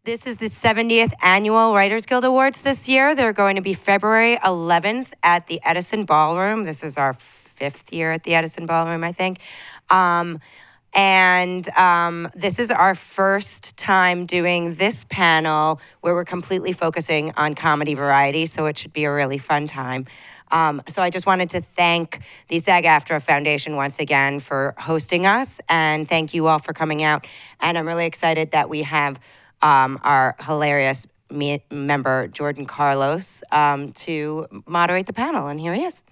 This is the 70th Annual Writers Guild Awards this year. They're going to be February 11th at the Edison Ballroom. This is our 5th year at the Edison Ballroom, I think. This is our first time doing this panel where we're completely focusing on comedy variety, so it should be a really fun time. So I just wanted to thank the SAG-AFTRA Foundation once again for hosting us, and thank you all for coming out. And I'm really excited that we have our hilarious member, Jordan Carlos, to moderate the panel, and here he is.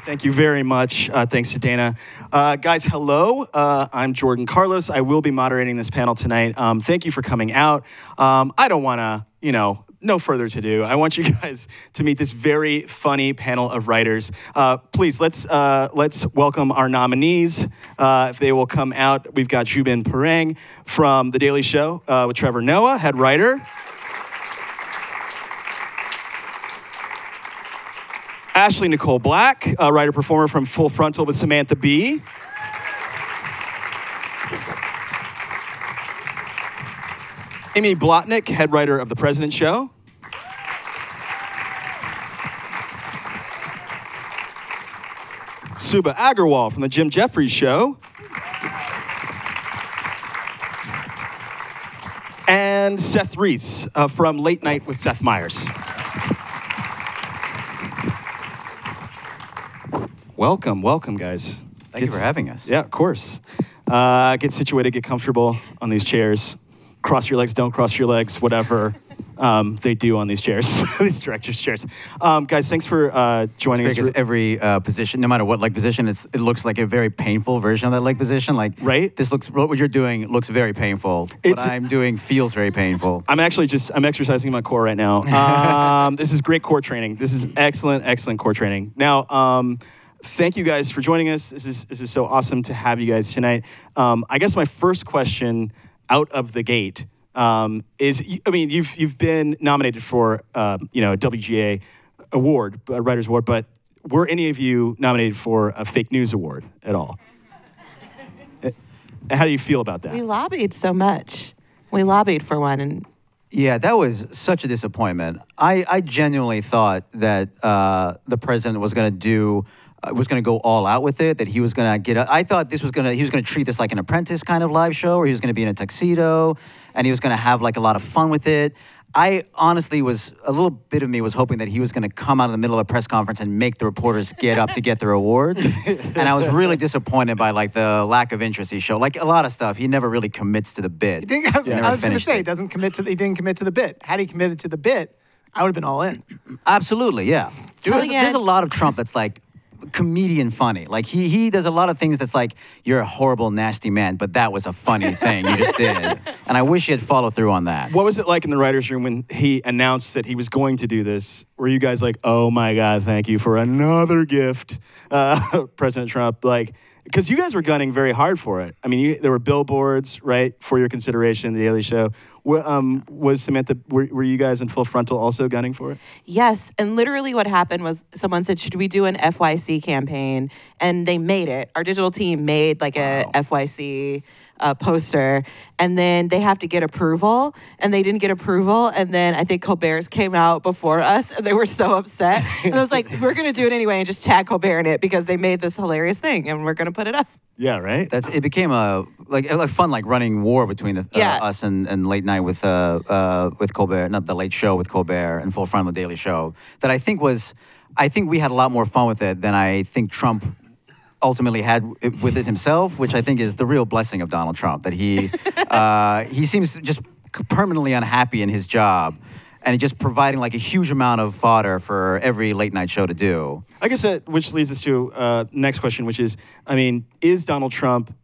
Thank you very much. Thanks to Dana. Guys, hello. I'm Jordan Carlos. I will be moderating this panel tonight. Thank you for coming out. I don't want to, no further ado. I want you guys to meet this very funny panel of writers. Please, let's welcome our nominees. If they will come out, we've got Zhubin from The Daily Show with Trevor Noah, head writer. Ashley Nicole Black, a writer-performer from Full Frontal with Samantha B. Emmy Blotnick, head writer of The President Show. Subhah Agarwal from The Jefferies Show. And Seth Reiss from Late Night with Seth Meyers. Welcome, guys. Thank you for having us. Yeah, of course. Get situated, get comfortable on these chairs. Cross your legs, don't cross your legs, whatever they do on these chairs, these directors' chairs. Guys, thanks for joining us. Because every position, no matter what leg position, it looks like a very painful version of that leg position. Like, right? What you're doing looks very painful. What I'm doing feels very painful. I'm exercising my core right now. This is great core training. This is excellent core training. Now, thank you guys for joining us. This is so awesome to have you guys tonight. I guess my first question out of the gate is, I mean, you've been nominated for a WGA award, a Writers Award, but were any of you nominated for a fake news award at all? How do you feel about that? We lobbied so much. We lobbied for one, and yeah, that was such a disappointment. I genuinely thought that the president was going to go all out with it, that he was going to I thought he was going to treat this like an Apprentice kind of live show, where he was going to be in a tuxedo, and he was going to have like a lot of fun with it. I honestly a little bit of me was hoping that he was going to come out in the middle of a press conference and make the reporters get up to get their awards. And I was really disappointed by like the lack of interest he showed. Like a lot of stuff, he never really commits to the bit. I was going to say, he didn't commit to the bit. Had he committed to the bit, I would have been all in. Absolutely, yeah. There's a lot of Trump that's like comedian funny. Like he does a lot of things that's like, you're a horrible, nasty man, but that was a funny thing you just did. And I wish he had followed through on that. What was it like in the writer's room when he announced that he was going to do this? Were you guys like, oh my God, thank you for another gift, President Trump? Like, because you guys were gunning very hard for it. I mean, there were billboards, right, for your consideration, The Daily Show. Was Samantha, were you guys in Full Frontal also gunning for it? yes. And literally what happened was someone said, should we do an FYC campaign? And they made it. Our digital team made like a FYC poster, and then they have to get approval, and they didn't get approval, and then I think Colbert's came out before us, and they were so upset. And I was like, we're going to do it anyway and just tag Colbert in it because they made this hilarious thing, and we're going to put it up. Yeah, right? It became a fun running war between us and Late Night with Colbert, not The Late Show with Colbert and Full Frontal, The Daily Show. That I think we had a lot more fun with it than I think Trump ultimately had with it himself, which I think is the real blessing of Donald Trump, that he seems just permanently unhappy in his job, and he's just providing like a huge amount of fodder for every late night show to do. I guess which leads us to next question, which is, I mean, is Donald Trump,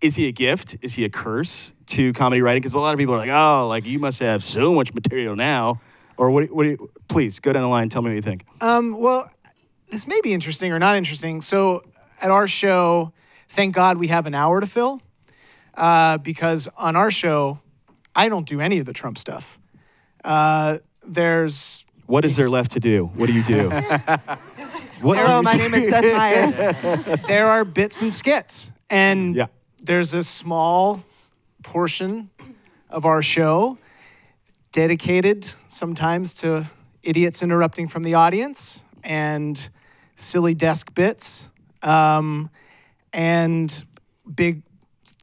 is he a gift? Is he a curse to comedy writing? Because a lot of people are like, oh, like you must have so much material now. Or what do you, please go down the line and tell me what you think. Well, this may be interesting or not interesting. So at our show, thank God we have an hour to fill, because on our show, I don't do any of the Trump stuff. What is there left to do? What do you do? Hello, my name is Seth Meyers. There are bits and skits, And there's a small portion of our show dedicated sometimes to idiots interrupting from the audience and silly desk bits and big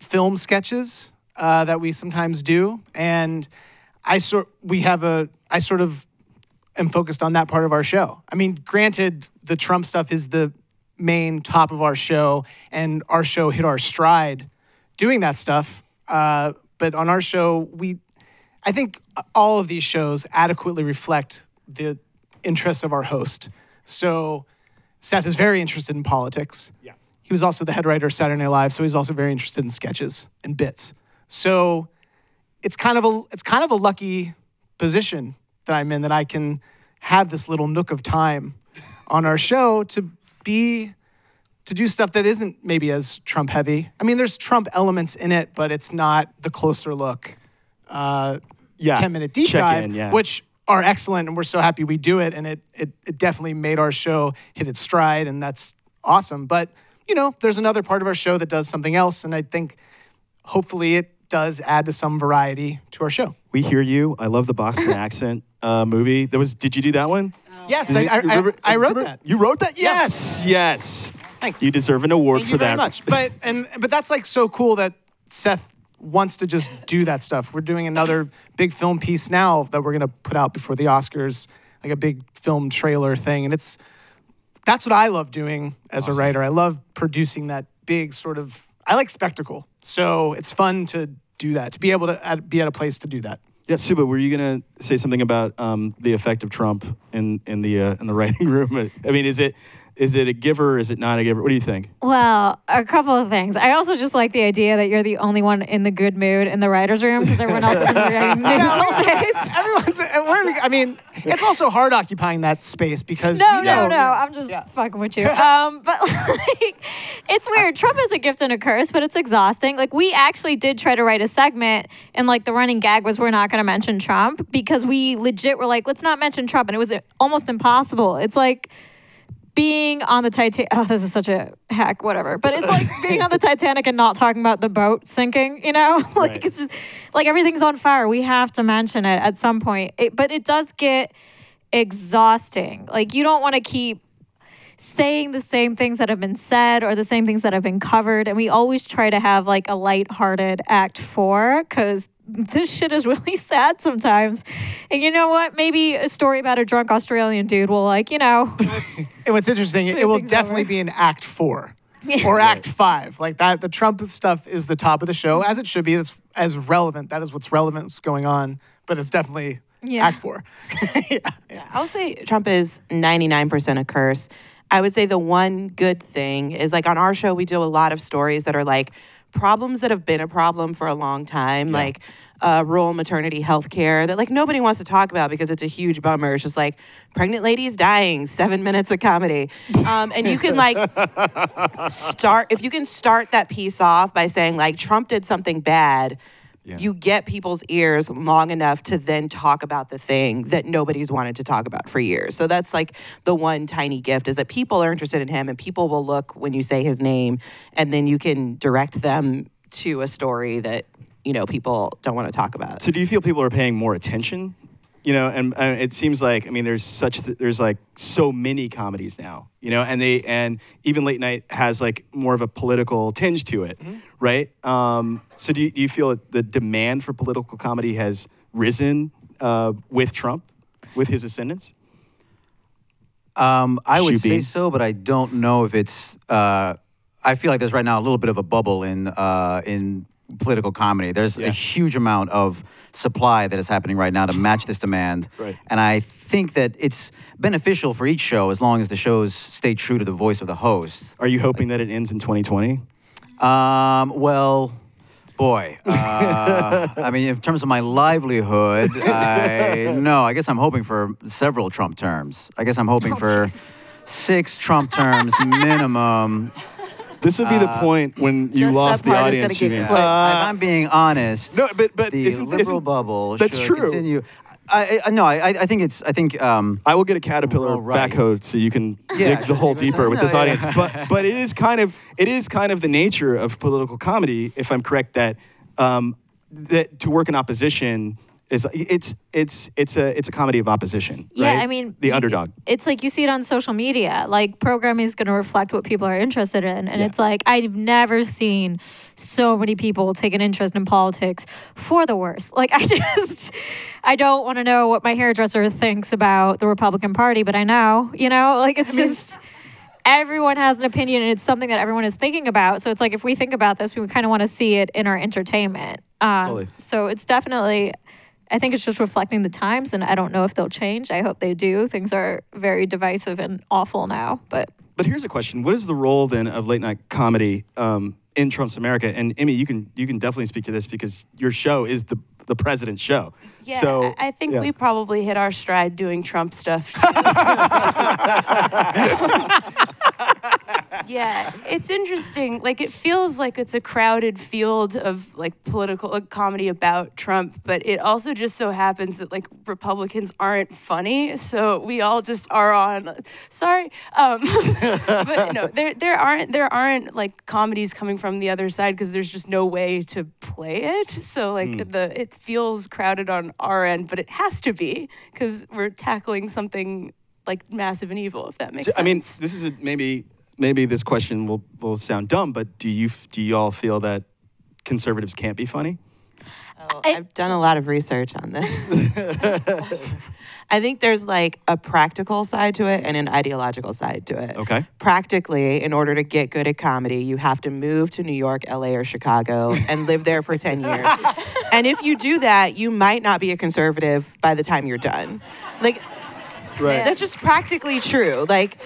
film sketches that we sometimes do. And I sort of am focused on that part of our show. I mean, granted, the Trump stuff is the main top of our show, and our show hit our stride doing that stuff. But on our show, I think all of these shows adequately reflect the interests of our host. So Seth is very interested in politics. Yeah. He was also the head writer of Saturday Night Live, so he's also very interested in sketches and bits. So it's kind of a lucky position that I'm in, that I can have this little nook of time on our show to do stuff that isn't maybe as Trump heavy. I mean, there's Trump elements in it, but it's not the closer look 10-minute deep dive, which are excellent, and we're so happy we do it, and it definitely made our show hit its stride, and that's awesome. But, you know, there's another part of our show that does something else, and I think hopefully it does add to some variety to our show. We hear you. I love the Boston accent movie. Did you do that one? Yes, I wrote that. You wrote that? Yes, yes. Thanks. You deserve an award for that. Thank you very much. But that's like so cool that Seth wants to just do that stuff. We're doing another big film piece now that we're gonna put out before the Oscars, like a big film trailer thing, and that's what I love doing as a writer. I love producing that big sort of. I like spectacle, so it's fun to do that, to be able to be at a place to do that. Yeah, Subhah, were you gonna say something about the effect of Trump in the writing room? I mean, is it a giver? Is it not a giver? What do you think? Well, a couple of things. I also just like the idea that you're the only one in the good mood in the writer's room because everyone else is wearing miserable face. I mean, it's also hard occupying that space because No, I'm just fucking with you. But like, it's weird. Trump is a gift and a curse, but it's exhausting. Like, we actually did try to write a segment, and like the running gag was we're not going to mention Trump because we legit were like, let's not mention Trump, and it was almost impossible. It's like being on the Titanic. Oh, this is such a hack, whatever. But it's like being on the Titanic and not talking about the boat sinking, you know? Like, It's just, like everything's on fire. We have to mention it at some point. But it does get exhausting. Like, you don't want to keep saying the same things that have been said or the same things that have been covered. And we always try to have like a lighthearted act 4 because this shit is really sad sometimes. And you know what? Maybe a story about a drunk Australian dude will, like, you know. And what's interesting, it will definitely be an act 4 or act 5. Like that, the Trump stuff is the top of the show, as it should be. That's as relevant. That is what's relevant, what's going on. But it's definitely act 4. I'll say Trump is 99% a curse. I would say the one good thing is, like, on our show, we do a lot of stories that are like problems that have been a problem for a long time, like rural maternity health care that like nobody wants to talk about because it's a huge bummer. It's just like pregnant ladies dying, 7 minutes of comedy. And you can like if you can start that piece off by saying like Trump did something bad, you get people's ears long enough to then talk about the thing that nobody's wanted to talk about for years. So that's like the one tiny gift, is that people are interested in him and people will look when you say his name, and then you can direct them to a story that, you know, people don't want to talk about. So do you feel people are paying more attention? You know, and it seems like, I mean, there's like so many comedies now, you know, and even late night has like more of a political tinge to it, right? So do you feel that the demand for political comedy has risen with Trump, with his ascendance? I would say so, but I don't know if it's. I feel like there's right now a little bit of a bubble in political comedy. There's a huge amount of supply that is happening right now to match this demand. Right. And I think that it's beneficial for each show as long as the shows stay true to the voice of the host. Are you hoping that it ends in 2020? Well, boy. I mean, in terms of my livelihood, I guess I'm hoping for several Trump terms. I guess I'm hoping for 6 Trump terms minimum. This would be the point when you lost the audience. If I'm being honest, no, but the liberal bubble that's should true. continue. I think it's. I think. I will get a Caterpillar backhoe so you can dig the hole deeper with this audience. But it is kind of the nature of political comedy, if I'm correct, that that to work in opposition is it's a comedy of opposition. Yeah, right? I mean, the underdog. It's like you see it on social media. Like programming is going to reflect what people are interested in, and it's like I've never seen so many people take an interest in politics for the worse. Like I don't want to know what my hairdresser thinks about the Republican Party, but I know, like it's just. Everyone has an opinion, and it's something that everyone is thinking about. So it's like if we think about this, we kind of want to see it in our entertainment. Totally. So it's definitely, I think it's just reflecting the times, and I don't know if they'll change. I hope they do. Things are very divisive and awful now. But here's a question: what is the role then of late night comedy in Trump's America? And Emmy, you can definitely speak to this because your show is the president's show. Yeah, so, I think we probably hit our stride doing Trump stuff too. Yeah, it's interesting. Like it feels like it's a crowded field of like political comedy about Trump, but it also just so happens that like Republicans aren't funny, so we all just are on. Sorry, but no, there aren't like comedies coming from the other side because there's just no way to play it. So like it feels crowded on our end, but it has to be because we're tackling something like massive and evil. If that makes sense. I mean, this is maybe this question will sound dumb, but do you all feel that conservatives can't be funny? I've done a lot of research on this. I think there's like a practical side to it and an ideological side to it. Okay. Practically, in order to get good at comedy, you have to move to New York, LA, or Chicago and live there for 10 years. And if you do that, you might not be a conservative by the time you're done. Like, right. That's just practically true. Like,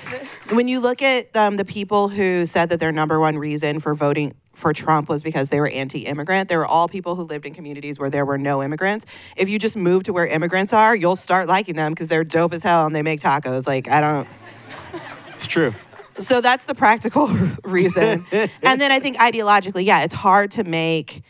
when you look at the people who said that their number one reason for voting for Trump was because they were anti-immigrant. They were all people who lived in communities where there were no immigrants. If you just move to where immigrants are, you'll start liking them because they're dope as hell and they make tacos. Like, It's true. So that's the practical reason. And then I think ideologically, it's hard to make,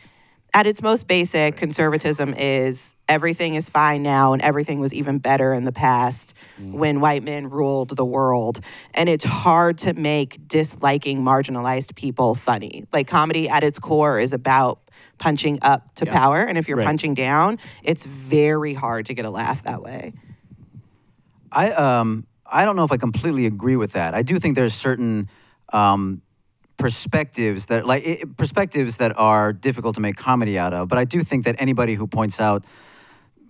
at its most basic, conservatism is everything is fine now and everything was even better in the past when white men ruled the world. And it's hard to make disliking marginalized people funny. Like comedy at its core is about punching up to power. And if you're punching down, it's very hard to get a laugh that way. I don't know if I completely agree with that. I do think there's certain perspectives that are difficult to make comedy out of. But I do think that anybody who points out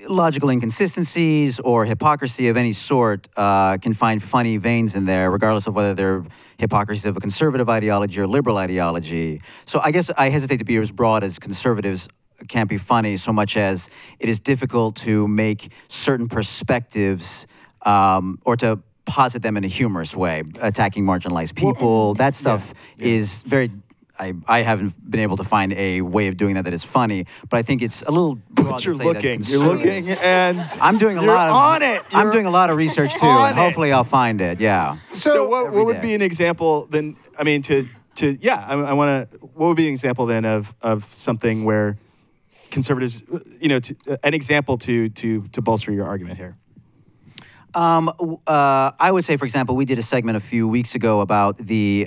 logical inconsistencies or hypocrisy of any sort can find funny veins in there, regardless of whether they're hypocrisies of a conservative ideology or liberal ideology. So I guess I hesitate to be as broad as conservatives can't be funny so much as it is difficult to make certain perspectives or to posit them in a humorous way, attacking marginalized people. That stuff is very... I haven't been able to find a way of doing that is funny, but I think it's a little broad But to you're say looking. that You're looking, and I'm doing a you're lot of on it. I'm doing a lot of research too, and hopefully I'll find it. Yeah. So what would day. be an example then? I mean, I want to. What would be an example then of something where conservatives, an example to bolster your argument here? I would say, for example, we did a segment a few weeks ago about the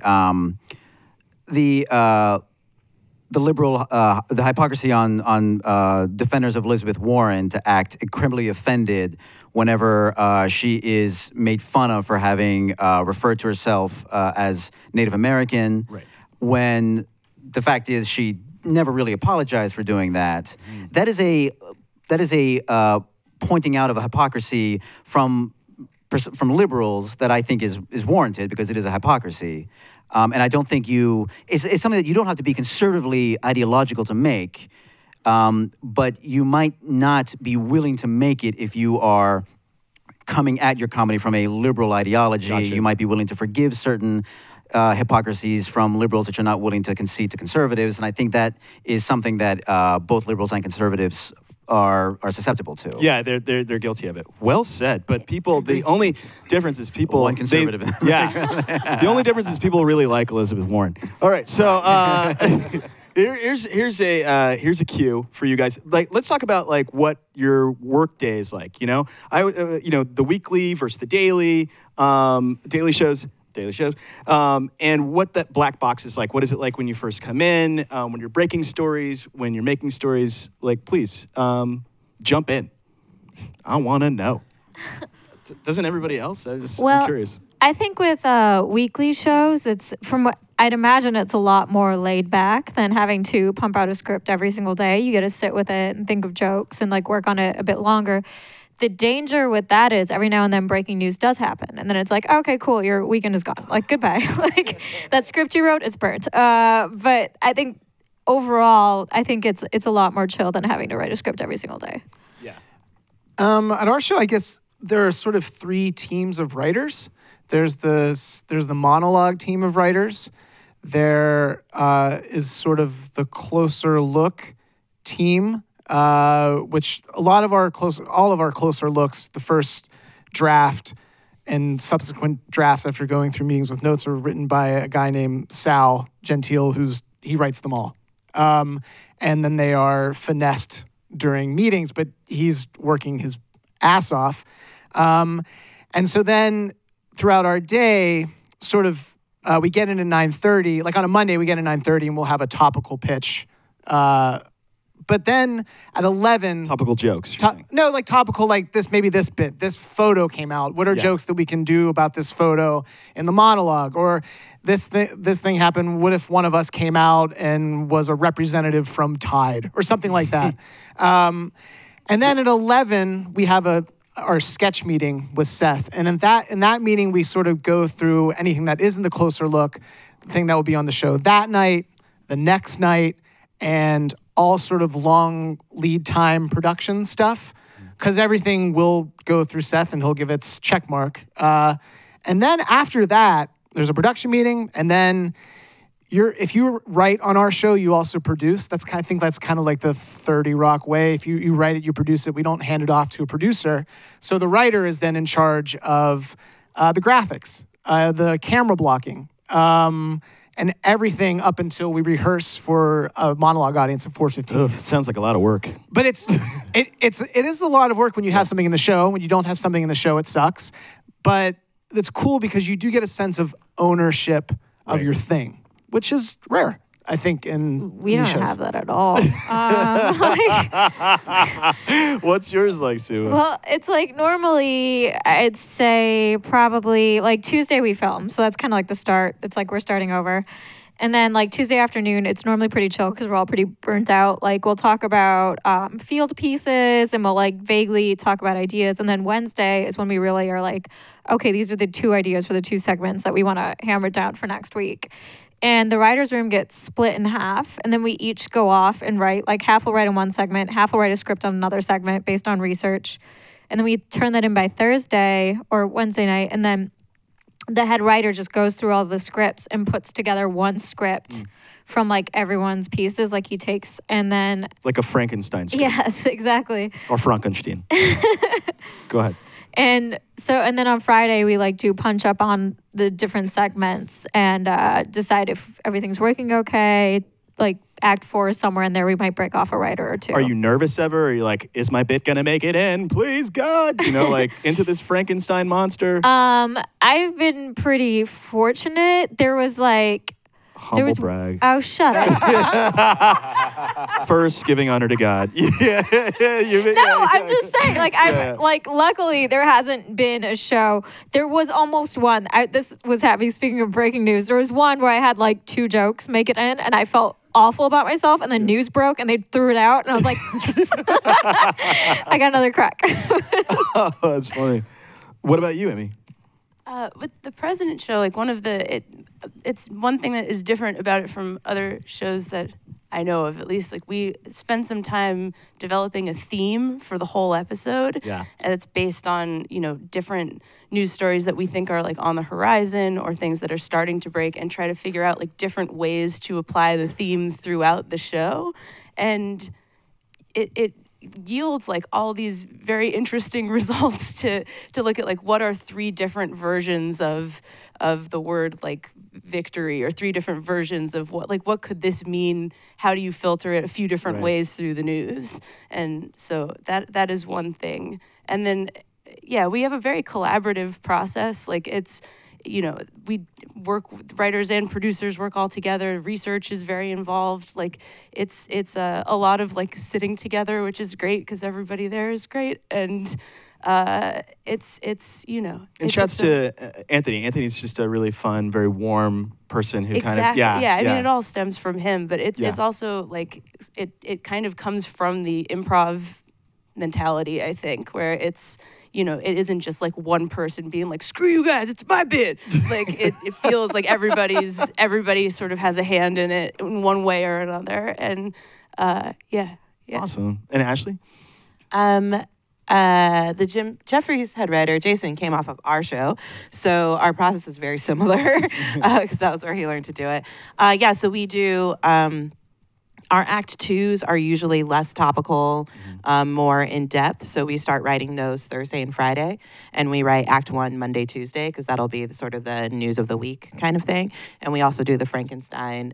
liberal, the hypocrisy on defenders of Elizabeth Warren to act criminally offended whenever she is made fun of for having referred to herself as Native American, when the fact is she never really apologized for doing that. That is a pointing out of a hypocrisy from liberals that I think is warranted because it is a hypocrisy. And I don't think it's something that you don't have to be conservatively ideological to make, but you might not be willing to make it if you are coming at your comedy from a liberal ideology. Gotcha. You might be willing to forgive certain hypocrisies from liberals that you're not willing to concede to conservatives. And I think that is something that both liberals and conservatives are susceptible to. Yeah, they're guilty of it. Well said. But people, the only difference is people. One conservative. The only difference is people really like Elizabeth Warren. All right, so Here's a cue for you guys. Like, let's talk about like what your work day is like. You know, the weekly versus the daily, daily shows, and what that black box is like. What is it like when you first come in? When you're breaking stories, when you're making stories? Like, please jump in. I want to know. Doesn't everybody else? I'm curious. I think with weekly shows, it's from what I'd imagine it's a lot more laid back than having to pump out a script every single day. You get to sit with it and think of jokes and like work on it a bit longer. The danger with that is every now and then breaking news does happen. And then it's like, okay, cool, your weekend is gone. Like, goodbye. Like, that script you wrote, it's burnt. But I think overall, I think it's a lot more chill than having to write a script every single day. Yeah. At our show, I guess there are sort of 3 teams of writers. There's the monologue team of writers. There is sort of the closer look team, which all of our closer looks, the first draft and subsequent drafts after going through meetings with notes are written by a guy named Sal Gentile, he writes them all. And then they are finessed during meetings, but he's working his ass off. And so then throughout our day, sort of, we get in at 9:30. Like on a Monday, we get in at 9:30 and we'll have a topical pitch. But then at 11... Topical jokes. Like topical, like maybe this bit. This photo came out. What are jokes that we can do about this photo in the monologue? Or this thing happened. What if one of us came out and was a representative from Tide? Or something like that. And then at 11, we have our sketch meeting with Seth. And in that meeting, we sort of go through anything that isn't the closer look, the thing that will be on the show that night, the next night, and all sort of long lead time production stuff. Because everything will go through Seth and he'll give its check mark. And then after that, there's a production meeting. And then if you write on our show, you also produce. I think that's kind of like the 30 Rock way. If you write it, you produce it. We don't hand it off to a producer. So the writer is then in charge of the graphics, the camera blocking, and everything up until we rehearse for a monologue audience at 4:15. It sounds like a lot of work. But it is a lot of work when you have something in the show. When you don't have something in the show, it sucks. But it's cool because you do get a sense of ownership of your thing, which is rare, I think, in we don't shows. have that at all. What's yours like, Sue? Well, it's like normally I'd say probably like Tuesday we film, so that's kind of like the start. It's like we're starting over. And then like Tuesday afternoon, it's normally pretty chill because we're all pretty burnt out. Like we'll talk about field pieces and we'll like vaguely talk about ideas. And then Wednesday is when we really are like, okay, these are the 2 ideas for the 2 segments that we want to hammer down for next week. And the writer's room gets split in half, and then we each go off and write, like half will write in one segment, half will write a script on another segment based on research. And then we turn that in by Thursday or Wednesday night, and then the head writer just goes through all the scripts and puts together one script from like everyone's pieces, like he takes, and then... Like a Frankenstein script. Yes, exactly. Or Frankenstein. Go ahead. And then on Friday, we like do punch up on the different segments and decide if everything's working okay. Like act 4 is somewhere in there, we might break off a writer or 2. Are you nervous ever? Are you like, is my bit going to make it in? Please, God. You know, like into this Frankenstein monster? I've been pretty fortunate. There was like... Humble brag. Oh, shut up. First, giving honor to God. I'm just saying, like, like, luckily there hasn't been a show. There was almost one. This was happening, speaking of breaking news, there was one where I had like 2 jokes make it in, and I felt awful about myself, and the news broke, and they threw it out, and I was like, yes. I got another crack. Oh, that's funny. What about you, Emmy? With the President show, like it's one thing that is different about it from other shows that I know of, at least. Like we spend some time developing a theme for the whole episode. Yeah. And it's based on, different news stories that we think are like on the horizon or things that are starting to break, and try to figure out like different ways to apply the theme throughout the show. And yields like all these very interesting results to look at like what are 3 different versions of the word like victory, or 3 different versions of what could this mean? How do you filter it a few different ways through the news? And so that is one thing. And then yeah, we have a very collaborative process. Like it's, we work, writers and producers work all together. Research is very involved. Like it's a lot of like sitting together, which is great because everybody there is great. And it's And shouts to Anthony. Anthony's just a really fun, very warm person who kind of I mean, it all stems from him, but it's also like it kind of comes from the improv mentality, I think, where it's, it isn't just like one person being like, screw you guys, it's my bit. Like it feels like everybody sort of has a hand in it in one way or another. And yeah. Awesome. And Ashley? Jefferies head writer, Jason, came off of our show. So our process is very similar because that was where he learned to do it. So we do, our act 2s are usually less topical, more in depth. So we start writing those Thursday and Friday, and we write act 1 Monday, Tuesday, because that'll be sort of the news of the week kind of thing. And we also do the Frankenstein.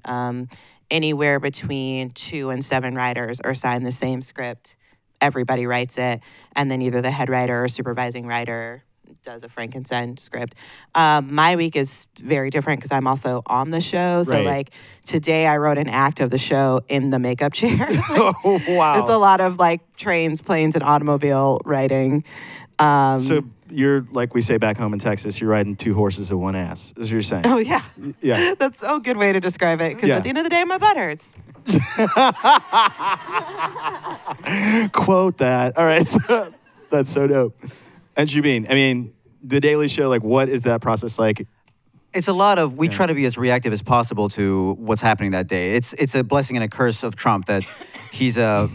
Anywhere between 2 and 7 writers are assigned the same script. Everybody writes it, and then either the head writer or supervising writer does a Frankenstein script. My week is very different because I'm also on the show. So like today I wrote an act of the show in the makeup chair. Oh, wow. It's a lot of like trains, planes, and automobile writing. So you're, like we say back home in Texas, you're riding 2 horses and 1 ass, is what you're saying. Oh, yeah. Yeah. That's a good way to describe it because at the end of the day, my butt hurts. Quote that. All right. So, that's so dope. And Zhubin, I mean, The Daily Show, like, what is that process like? It's a lot of, we try to be as reactive as possible to what's happening that day. It's a blessing and a curse of Trump that he's a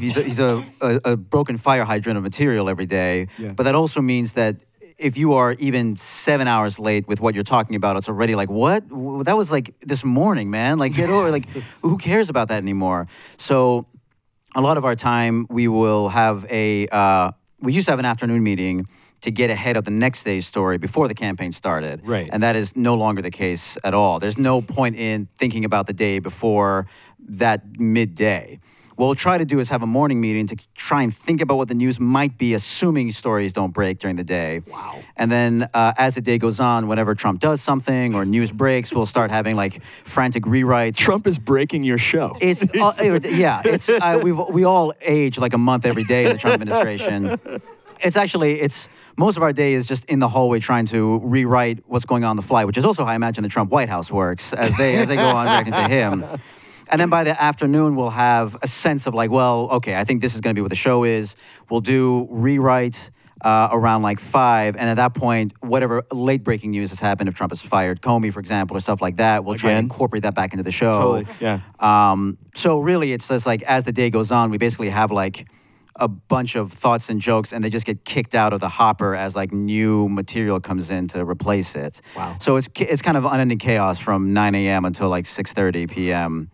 broken fire hydrant of material every day. Yeah. But that also means that if you are even 7 hours late with what you're talking about, it's already like, what? That was like this morning, man. Like, get over, like, who cares about that anymore? So a lot of our time, we will have we used to have an afternoon meeting to get ahead of the next day's story before the campaign started. Right. And that is no longer the case at all. There's no point in thinking about the day before that midday. What we'll try to do is have a morning meeting to try and think about what the news might be, assuming stories don't break during the day. Wow. And then as the day goes on, whenever Trump does something or news breaks, we'll start having like frantic rewrites. Trump is breaking your show. It's we all age like a month every day in the Trump administration. It's most of our day is just in the hallway trying to rewrite what's going on the fly, which is also how I imagine the Trump White House works as they go on reacting to him. And then by the afternoon, we'll have a sense of like, well, okay, I think this is going to be what the show is. We'll do rewrite around like 5. And at that point, whatever late breaking news has happened, if Trump has fired Comey, for example, or stuff like that, we'll try and incorporate that back into the show. Totally, yeah. So really, it's just like as the day goes on, we basically have like a bunch of thoughts and jokes, and they just get kicked out of the hopper as like new material comes in to replace it. Wow. So it's kind of unending chaos from 9 a.m. until like 6:30 p.m.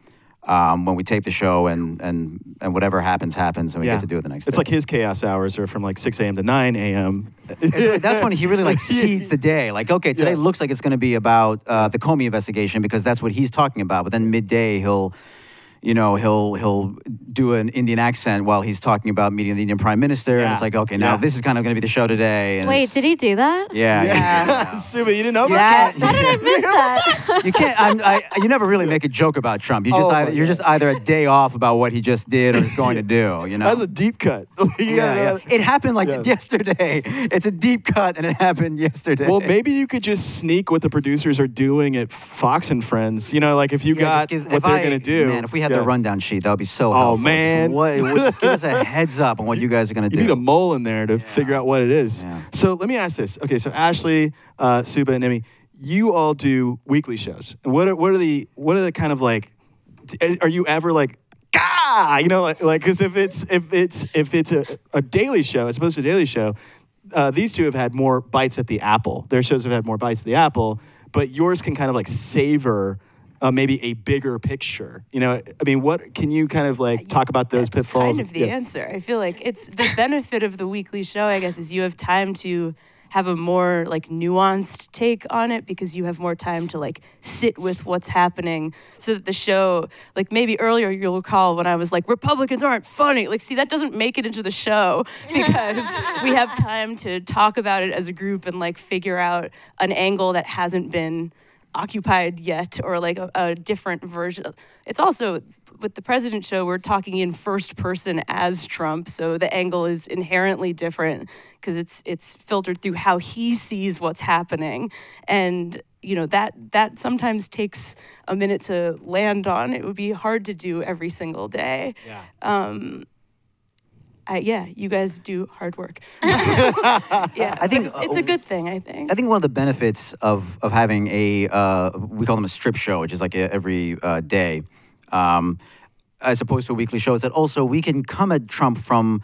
When we tape the show, and whatever happens, and we get to do it the next day. It's like his chaos hours are from like 6 a.m. to 9 a.m. That's when he really like seeds the day. Like, okay, today looks like it's going to be about the Comey investigation because that's what he's talking about. But then midday, he'll do an Indian accent while he's talking about meeting the Indian Prime Minister, and it's like, okay, now this is kind of going to be the show today. And wait, did he do that? Yeah. Subhah, you didn't know about that? How did I miss that? You can't. You never really make a joke about Trump. You just you're just either a day off about what he just did or is going to do. You know, that's a deep cut. It happened like yesterday. It's a deep cut, and it happened yesterday. Well, maybe you could just sneak what the producers are doing at Fox and Friends. You know, like if you got what they're going to do. Man, if we had the rundown sheet, that would be so helpful. Oh man, give us a heads up on what you guys are going to do. You need a mole in there to figure out what it is. Yeah. So let me ask this. Okay, so Ashley, Subhah, and Emmy, you all do weekly shows. What are the kind of like? Are you ever like, you know, like because if it's a daily show as opposed to a daily show, these two have had more bites at the apple. Their shows have had more bites at the apple, but yours can kind of like savor maybe a bigger picture? You know, I mean, what can you kind of like talk about those pitfalls? That's kind of the answer. I feel like it's the benefit of the weekly show, I guess, is you have time to have a more like nuanced take on it because you have more time to like sit with what's happening so that the show, like maybe earlier you'll recall when I was like, Republicans aren't funny. Like, see, that doesn't make it into the show because we have time to talk about it as a group and like figure out an angle that hasn't been occupied yet or like a different version. It's also, with the President show, we're talking in first person as Trump, so the angle is inherently different because it's filtered through how he sees what's happening, and you know that sometimes takes a minute to land on. It would be hard to do every single day. Yeah. You guys do hard work. Yeah, I think it's a good thing. I think one of the benefits of having a we call them a strip show, which is like every day. As opposed to a weekly show, is that also we can come at Trump from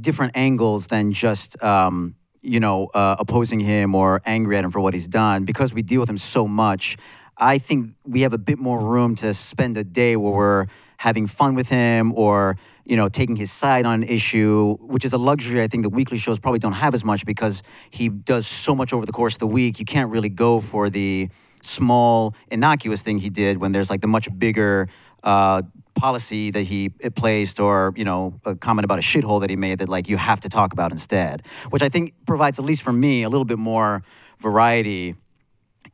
different angles than just opposing him or angry at him for what he's done. Because we deal with him so much, I think we have a bit more room to spend a day where we're having fun with him or taking his side on an issue, which is a luxury I think the weekly shows probably don't have as much because he does so much over the course of the week. You can't really go for the small, innocuous thing he did when there's like the much bigger policy that he placed or, a comment about a shithole that he made that like you have to talk about instead, which I think provides, at least for me, a little bit more variety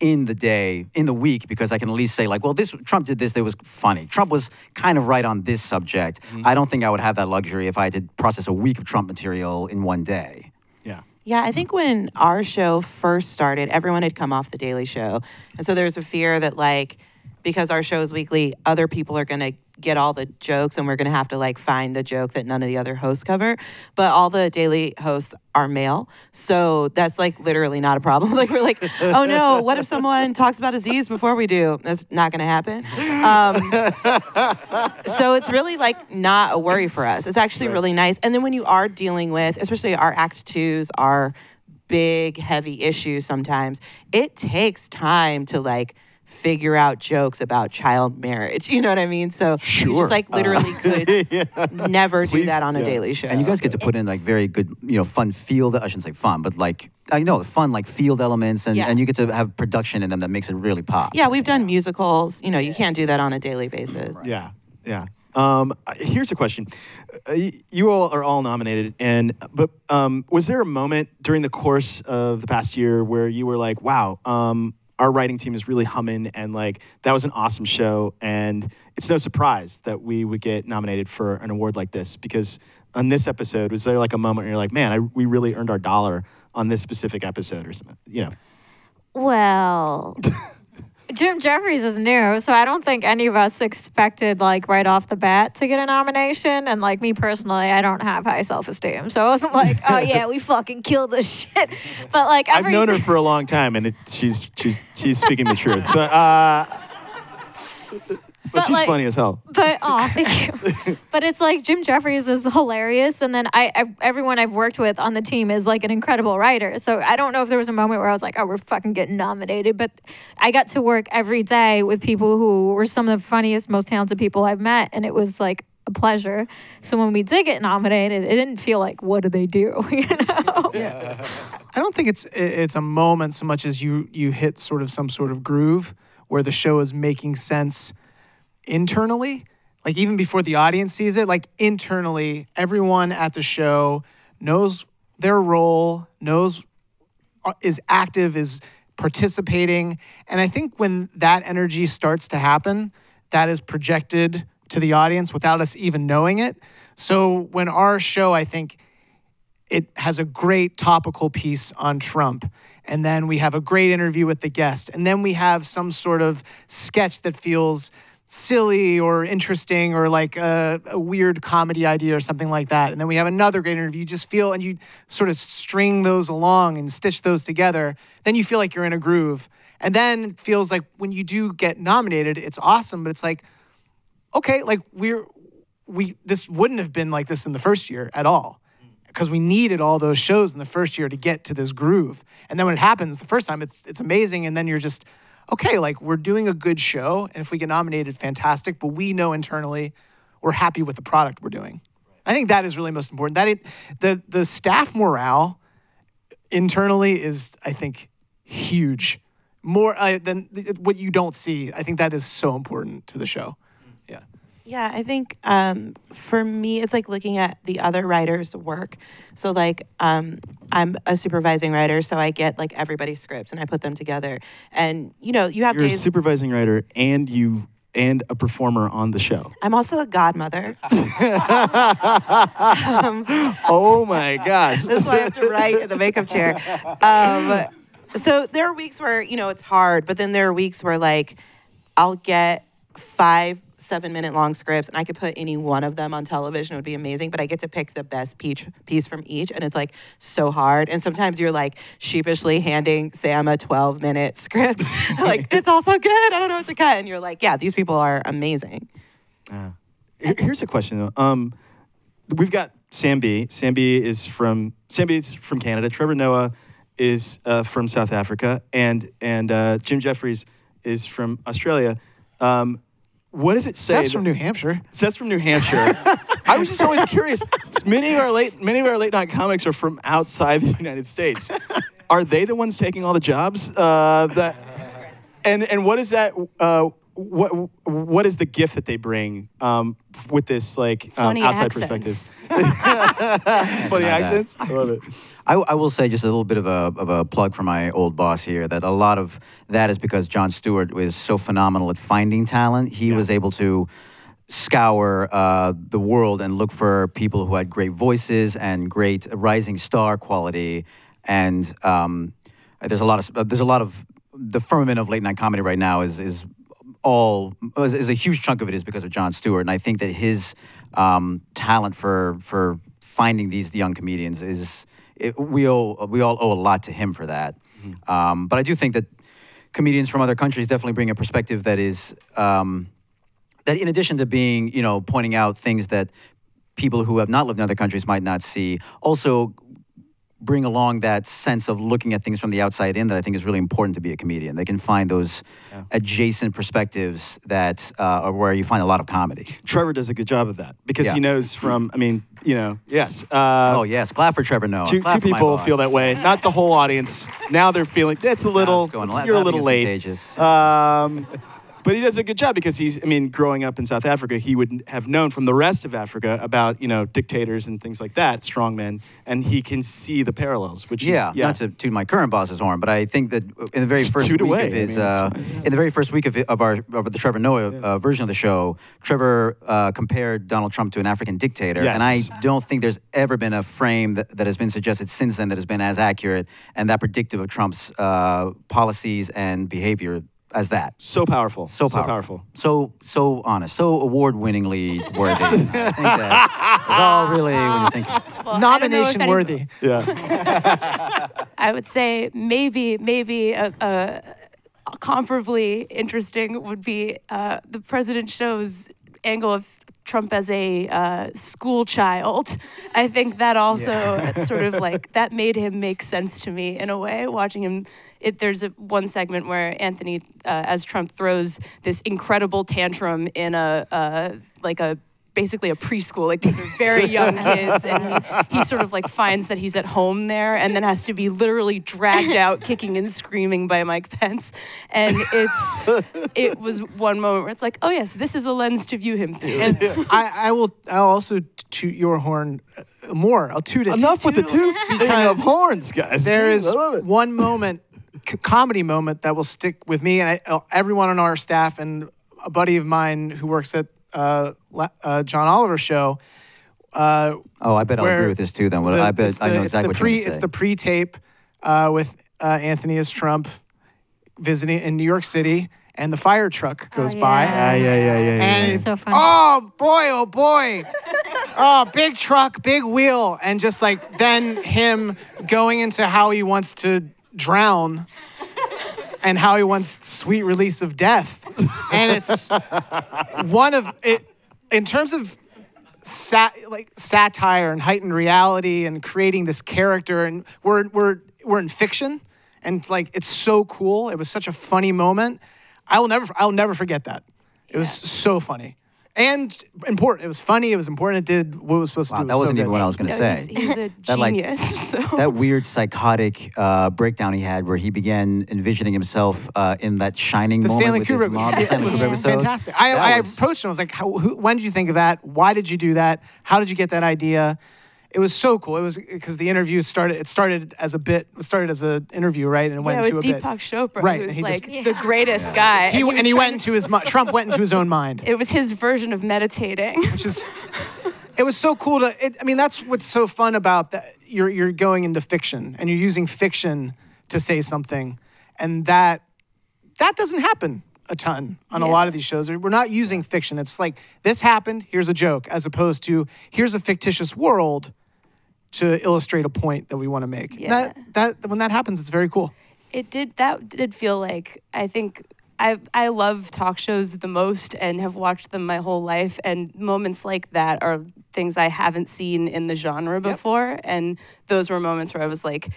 in the week, because I can at least say like, well, Trump did this, that was funny. Trump was kind of right on this subject. Mm-hmm. I don't think I would have that luxury if I had to process a week of Trump material in one day. Yeah, I think when our show first started, everyone had come off The Daily Show. And so there was a fear that, like, because our show is weekly, other people are going to get all the jokes and we're going to have to, like, find the joke that none of the other hosts cover. But all the Daily hosts are male. So that's, like, literally not a problem. Like, we're like, oh, no, what if someone talks about Aziz before we do? That's not going to happen. So it's really, like, not a worry for us. It's actually really nice. And then when you are dealing with, especially our Act 2s are big, heavy issues sometimes, it takes time to, like, figure out jokes about child marriage. You know what I mean? So you just like literally could never do that on a Daily Show. And you guys get to put in like very good, fun field, I shouldn't say fun, but like, I know fun like field elements and you get to have production in them that makes it really pop. Yeah, we've done musicals. You can't do that on a daily basis. Right. Yeah. Here's a question. You all are all nominated, but was there a moment during the course of the past year where you were like, wow, our writing team is really humming, and like that was an awesome show, and it's no surprise that we would get nominated for an award like this? Because on this episode, was there like a moment where you're like, man, we really earned our dollar on this specific episode or something? Well, Jefferies is new, so I don't think any of us expected, like, right off the bat to get a nomination. And, like, me personally, I don't have high self-esteem. So it wasn't like, oh, yeah, we fucking killed this shit. But, like, I've known her for a long time, and she's speaking the truth. But she's like, funny as hell. But, thank you. But it's like Jefferies is hilarious. And then everyone I've worked with on the team is like an incredible writer. So I don't know if there was a moment where I was like, oh, we're fucking getting nominated. But I got to work every day with people who were some of the funniest, most talented people I've met. And it was like a pleasure. So when we did get nominated, it didn't feel like, what do they do? Yeah. I don't think it's a moment so much as you hit sort of some sort of groove where the show is making sense internally, like even before the audience sees it, like internally, everyone at the show knows their role, is active, is participating. And I think when that energy starts to happen, that is projected to the audience without us even knowing it. So when our show, I think it has a great topical piece on Trump, and then we have a great interview with the guest, and then we have some sort of sketch that feels silly or interesting or like a weird comedy idea or something like that. And then we have another great interview. You just feel, and you sort of string those along and stitch those together. Then you feel like you're in a groove. And then it feels like when you do get nominated, it's awesome, but it's like, okay, like this wouldn't have been like this in the first year at all, because we needed all those shows in the first year to get to this groove. And then when it happens the first time, it's amazing. And then you're just, okay, like we're doing a good show, and if we get nominated, fantastic. But we know internally we're happy with the product we're doing. I think that is really most important. The staff morale internally is, I think, huge. More than what you don't see. I think that is so important to the show. Yeah. Yeah, I think for me, it's like looking at the other writers' work. So like I'm a supervising writer, so I get like everybody's scripts and I put them together. And you know, you have You're a days. supervising writer and a performer on the show. I'm also a godmother. Oh my gosh. That's why I have to write in the makeup chair. So there are weeks where, you know, it's hard, but then there are weeks where like I'll get 5 7-minute long scripts and I could put any one of them on television. It would be amazing, but I get to pick the best piece from each, and it's like so hard. And sometimes you're like sheepishly handing Sam a 12-minute script. Like, it's all so good, I don't know what to cut. And you're like, yeah, these people are amazing. Here's a question though. We've got Sam B. Sam B is from Canada. Trevor Noah is from South Africa, and Jim Jefferies is from Australia. What does it say? Seth's from New Hampshire. Seth's from New Hampshire. I was just always curious. Many of our late night comics are from outside the United States. Are they the ones taking all the jobs? And what is that? What is the gift that they bring with this Funny outside accents. perspective? Funny accents. I love it. I will say just a little bit of a plug for my old boss here, that a lot of that is because Jon Stewart was so phenomenal at finding talent. He was able to scour the world and look for people who had great voices and great rising star quality. And there's a lot of the firmament of late night comedy right now is a huge chunk of it is because of Jon Stewart. And I think that his talent for finding these young comedians we all owe a lot to him for that. Mm-hmm. But I do think that comedians from other countries definitely bring a perspective that is that, in addition to being, pointing out things that people who have not lived in other countries might not see, also bring along that sense of looking at things from the outside in that I think is really important to be a comedian. They can find those adjacent perspectives that are where you find a lot of comedy. Trevor does a good job of that because he knows from, yes. Oh, yes. Clap for Trevor Noah. Two people feel that way. Not the whole audience. Now they're feeling, that's a little, you're a little late. Contagious. But he does a good job because growing up in South Africa, he would have known from the rest of Africa about, dictators and things like that, strongmen, and he can see the parallels, which is, not to toot my current boss's horn, but I think that in the very first week of his, in the very first week of the Trevor Noah version of the show, Trevor compared Donald Trump to an African dictator, and I don't think there's ever been a frame that has been suggested since then that has been as accurate and that predictive of Trump's policies and behavior as that. So powerful. So powerful. So honest. So award-winningly worthy. I think that is all really when you think. Well, Nomination worthy. Yeah. I would say maybe a comparably interesting would be the president show's angle of Trump as a school child. I think that also sort of that made him make sense to me in a way, watching him. There's one segment where Anthony, as Trump, throws this incredible tantrum in basically a preschool. These are very young kids, and he sort of finds that he's at home there, and then has to be literally dragged out, kicking and screaming by Mike Pence. And it was one moment where it's oh yes, this is a lens to view him through. And I'll also toot your horn more. I'll toot it. Enough with the toot of horns, guys. There is one moment, comedy moment, that will stick with me and everyone on our staff, and a buddy of mine who works at John Oliver's show. I bet I'll agree with this too. Then I bet I know exactly what you're going to say. It's the pre-tape with Anthony as Trump visiting in New York City, and the fire truck goes by. And It's so fun. Oh boy! Oh, big truck, big wheel, and just then him going into how he wants to drown and how he wants sweet release of death. And it's one of it in terms of satire and heightened reality and creating this character. And we're in fiction, And like, it's so cool. It was such a funny moment. I'll never forget that. It was so funny. And important. It was funny. It was important. It did what it was supposed to do. That wasn't even what I was going to say. He's a That, like, genius. So. That weird psychotic breakdown he had where he began envisioning himself in that shining The moment Stanley with his Kubrick mom. The was Stanley Kubrick episode. fantastic. I approached him. I was like, when did you think of that? Why did you do that? How did you get that idea? It was so cool. It was because the interview started. It started as a bit. It started as an interview, right? And it went into a Deepak bit. Chopra, Right, who's and he like just- the greatest guy. He was went trying into his Trump went into his own mind, It was his version of meditating. which is. It was so cool to. I mean, that's what's so fun about that. You're going into fiction and you're using fiction to say something, and that doesn't happen a ton on a lot of these shows. We're not using fiction. It's like, this happened, here's a joke, as opposed to here's a fictitious world to illustrate a point that we want to make. Yeah. That when that happens, it's very cool. That did feel like, I think I love talk shows the most and have watched them my whole life, and moments like that are things I haven't seen in the genre before, and those were moments where I was like,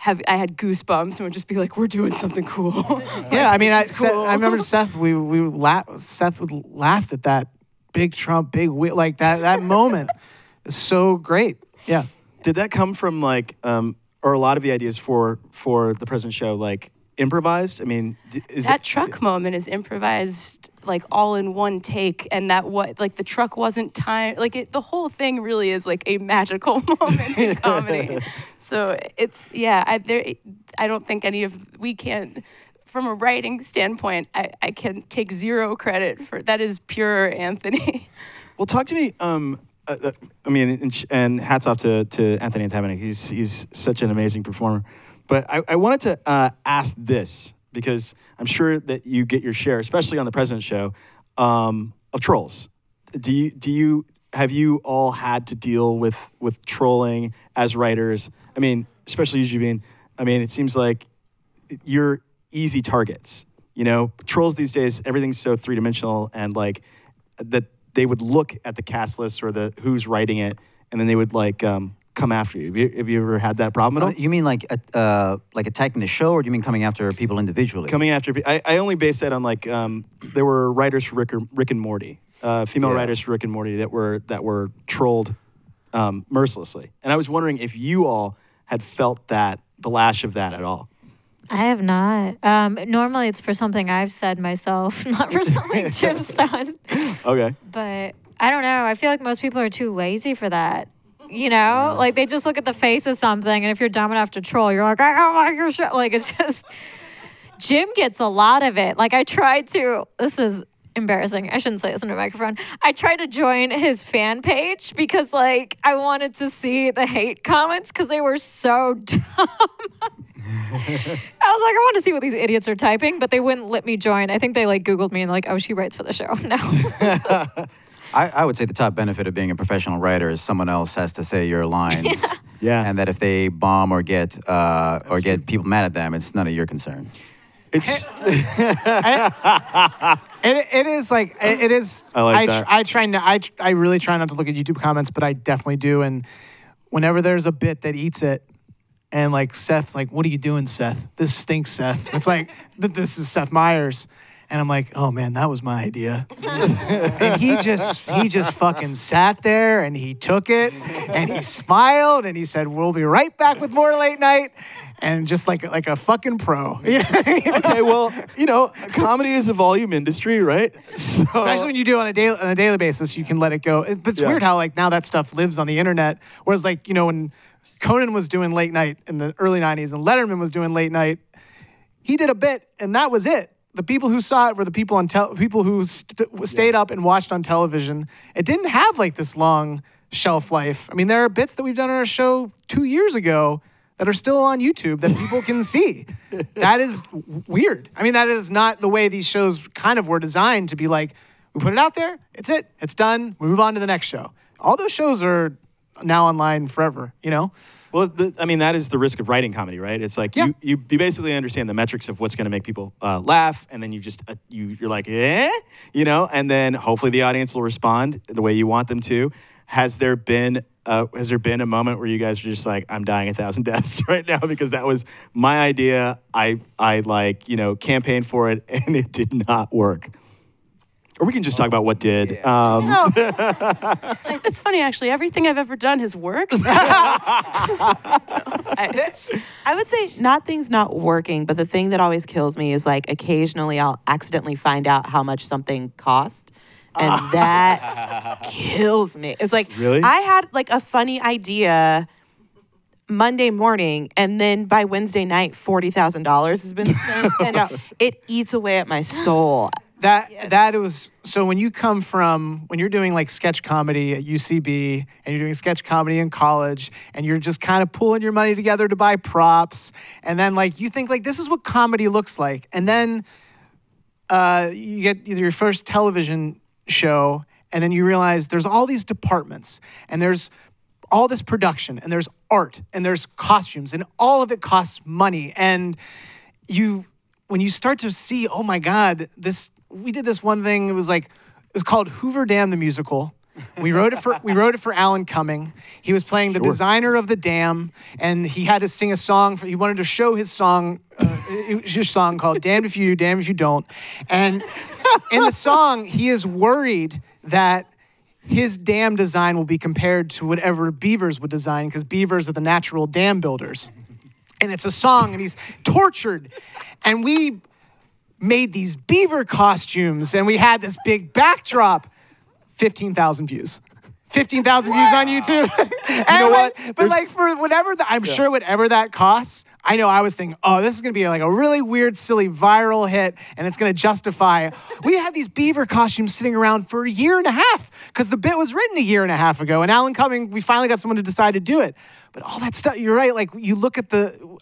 I had goosebumps and would just be like, we're doing something cool. Yeah, I mean, cool. I remember Seth. Seth would laughed at that big Trump, like that moment. It's so great. Yeah. Did that come from like, or a lot of the ideas for the President Show, like improvised? I mean, that truck moment is improvised, like all in one take, and like the truck wasn't timed. Like the whole thing really is like a magical moment in comedy. So it's I don't think we can't. From a writing standpoint, I can take zero credit for that. Is pure Anthony. Well, talk to me. I mean, and hats off to Anthony Antabanic. He's such an amazing performer. But I wanted to ask this, because I'm sure that you get your share, especially on the President Show, of trolls. Have you all had to deal with trolling as writers? I mean, especially you, Zhubin. I mean, it seems like you're easy targets. You know, trolls these days, everything's so three-dimensional, and like that they would look at the cast list or the who's writing it, and then they would like come after you. Have you ever had that problem at all? You mean like attacking the show, or do you mean coming after people individually? Coming after, I only base that on like there were writers for Rick and Morty, female writers for Rick and Morty that were trolled mercilessly, and I was wondering if you all had felt the lash of that at all. I have not. Normally it's for something I've said myself, not for something Jim's done. Okay. But I don't know. I feel like most people are too lazy for that. You know? Like they just look at the face of something, and if you're dumb enough to troll, you're like, I don't like your show. Like it's just, Jim gets a lot of it. Like I tried to, this is embarrassing. I shouldn't say this in a microphone. I tried to join his fan page because like I wanted to see the hate comments because they were so dumb. I was like, I want to see what these idiots are typing, but they wouldn't let me join. I think they like Googled me and like, oh, she writes for the show. No. I would say the top benefit of being a professional writer is someone else has to say your lines. Yeah. And that if they bomb or get people mad at them, it's none of your concern. It's It is like it is. I like that. I really try not to look at YouTube comments, but I definitely do. And whenever there's a bit that eats it, and like Seth, like, what are you doing, Seth? This stinks, Seth. It's like this is Seth Meyers, and I'm like, oh man, that was my idea. And he just fucking sat there and he took it and he smiled and he said, we'll be right back with more late night. And just like a fucking pro. okay, well, you know, comedy is a volume industry, right? So, especially when you do it on a daily basis, you can let it go. But it's weird how like now that stuff lives on the internet. Whereas like, you know, when Conan was doing late night in the early 90s and Letterman was doing late night, he did a bit and that was it. The people who saw it were the people on people who stayed up and watched on television. It didn't have like this long shelf life. I mean, there are bits that we've done on our show 2 years ago that are still on YouTube that people can see. That is weird. I mean, that is not the way these shows kind of were designed to be like, we put it out there, it's it, it's done, we move on to the next show. All those shows are now online forever, you know? Well, I mean, that is the risk of writing comedy, right? It's like you basically understand the metrics of what's going to make people laugh, and then you just you're like, you know, and then hopefully the audience will respond the way you want them to. Has there been has there been a moment where you guys are just like, I'm dying 1,000 deaths right now because that was my idea. I like, campaigned for it and it did not work. Or we can just talk about what did. It's funny, actually. Everything I've ever done has worked. I would say not things not working, but the thing that always kills me is like occasionally I'll accidentally find out how much something cost. And that kills me. It's like, Really? I had like a funny idea Monday morning, and then by Wednesday night, $40,000 has been spent. And it eats away at my soul. That was so when you're doing like sketch comedy at UCB and you're doing sketch comedy in college and you're just kind of pulling your money together to buy props and then like you think like this is what comedy looks like and then you get either your first television show and then you realize there's all these departments and there's all this production and there's art and there's costumes and all of it costs money and when you start to see, oh my God, we did this one thing. It was called Hoover Dam the Musical. We wrote it for Alan Cumming. He was playing the designer of the dam, and he had to sing a song. He wanted to show his song, his song called "Damned If You Do, Damned If You Don't." And in the song, he is worried that his dam design will be compared to whatever Beavers would design, because Beavers are the natural dam builders. And it's a song, and he's tortured. And we made these beaver costumes, and we had this big backdrop. 15,000 views. 15,000 views on YouTube. You know what? But like for whatever, I'm sure whatever that costs, I know I was thinking, oh, this is going to be like a really weird, silly, viral hit, and it's going to justify. We had these beaver costumes sitting around for a year and a half because the bit was written a year and a half ago, and Alan Cumming, we finally got someone to decide to do it. But all that stuff, you're right, like you look at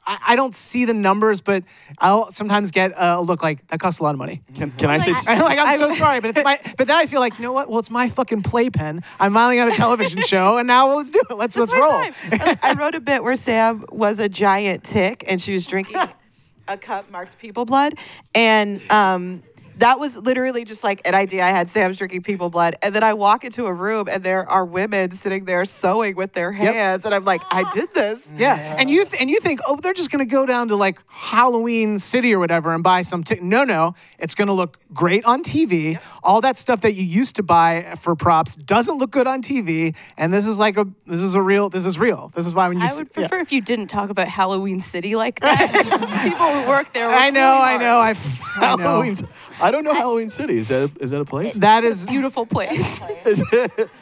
I don't see the numbers, but I'll sometimes get a look like, that costs a lot of money. Can I say... I'm so sorry, but but then I feel like, you know what? Well, it's my fucking playpen. I'm finally on a television show, and now let's do it. Let's roll. I wrote a bit where Sam was a giant tick, and she was drinking a cup marked people blood, and that was literally just like an idea I had. Sam's drinking people blood, and then I walk into a room, and there are women sitting there sewing with their hands, and I'm like, I did this. Yeah, and you think, oh, they're just gonna go down to like Halloween City or whatever and buy some. No, it's gonna look great on TV. Yep. All that stuff that you used to buy for props doesn't look good on TV, and this is real. This is why when you. I would prefer if you didn't talk about Halloween City like that. People who work there. I know. Halloween. I don't know Halloween City. Is that a place? That is a beautiful place.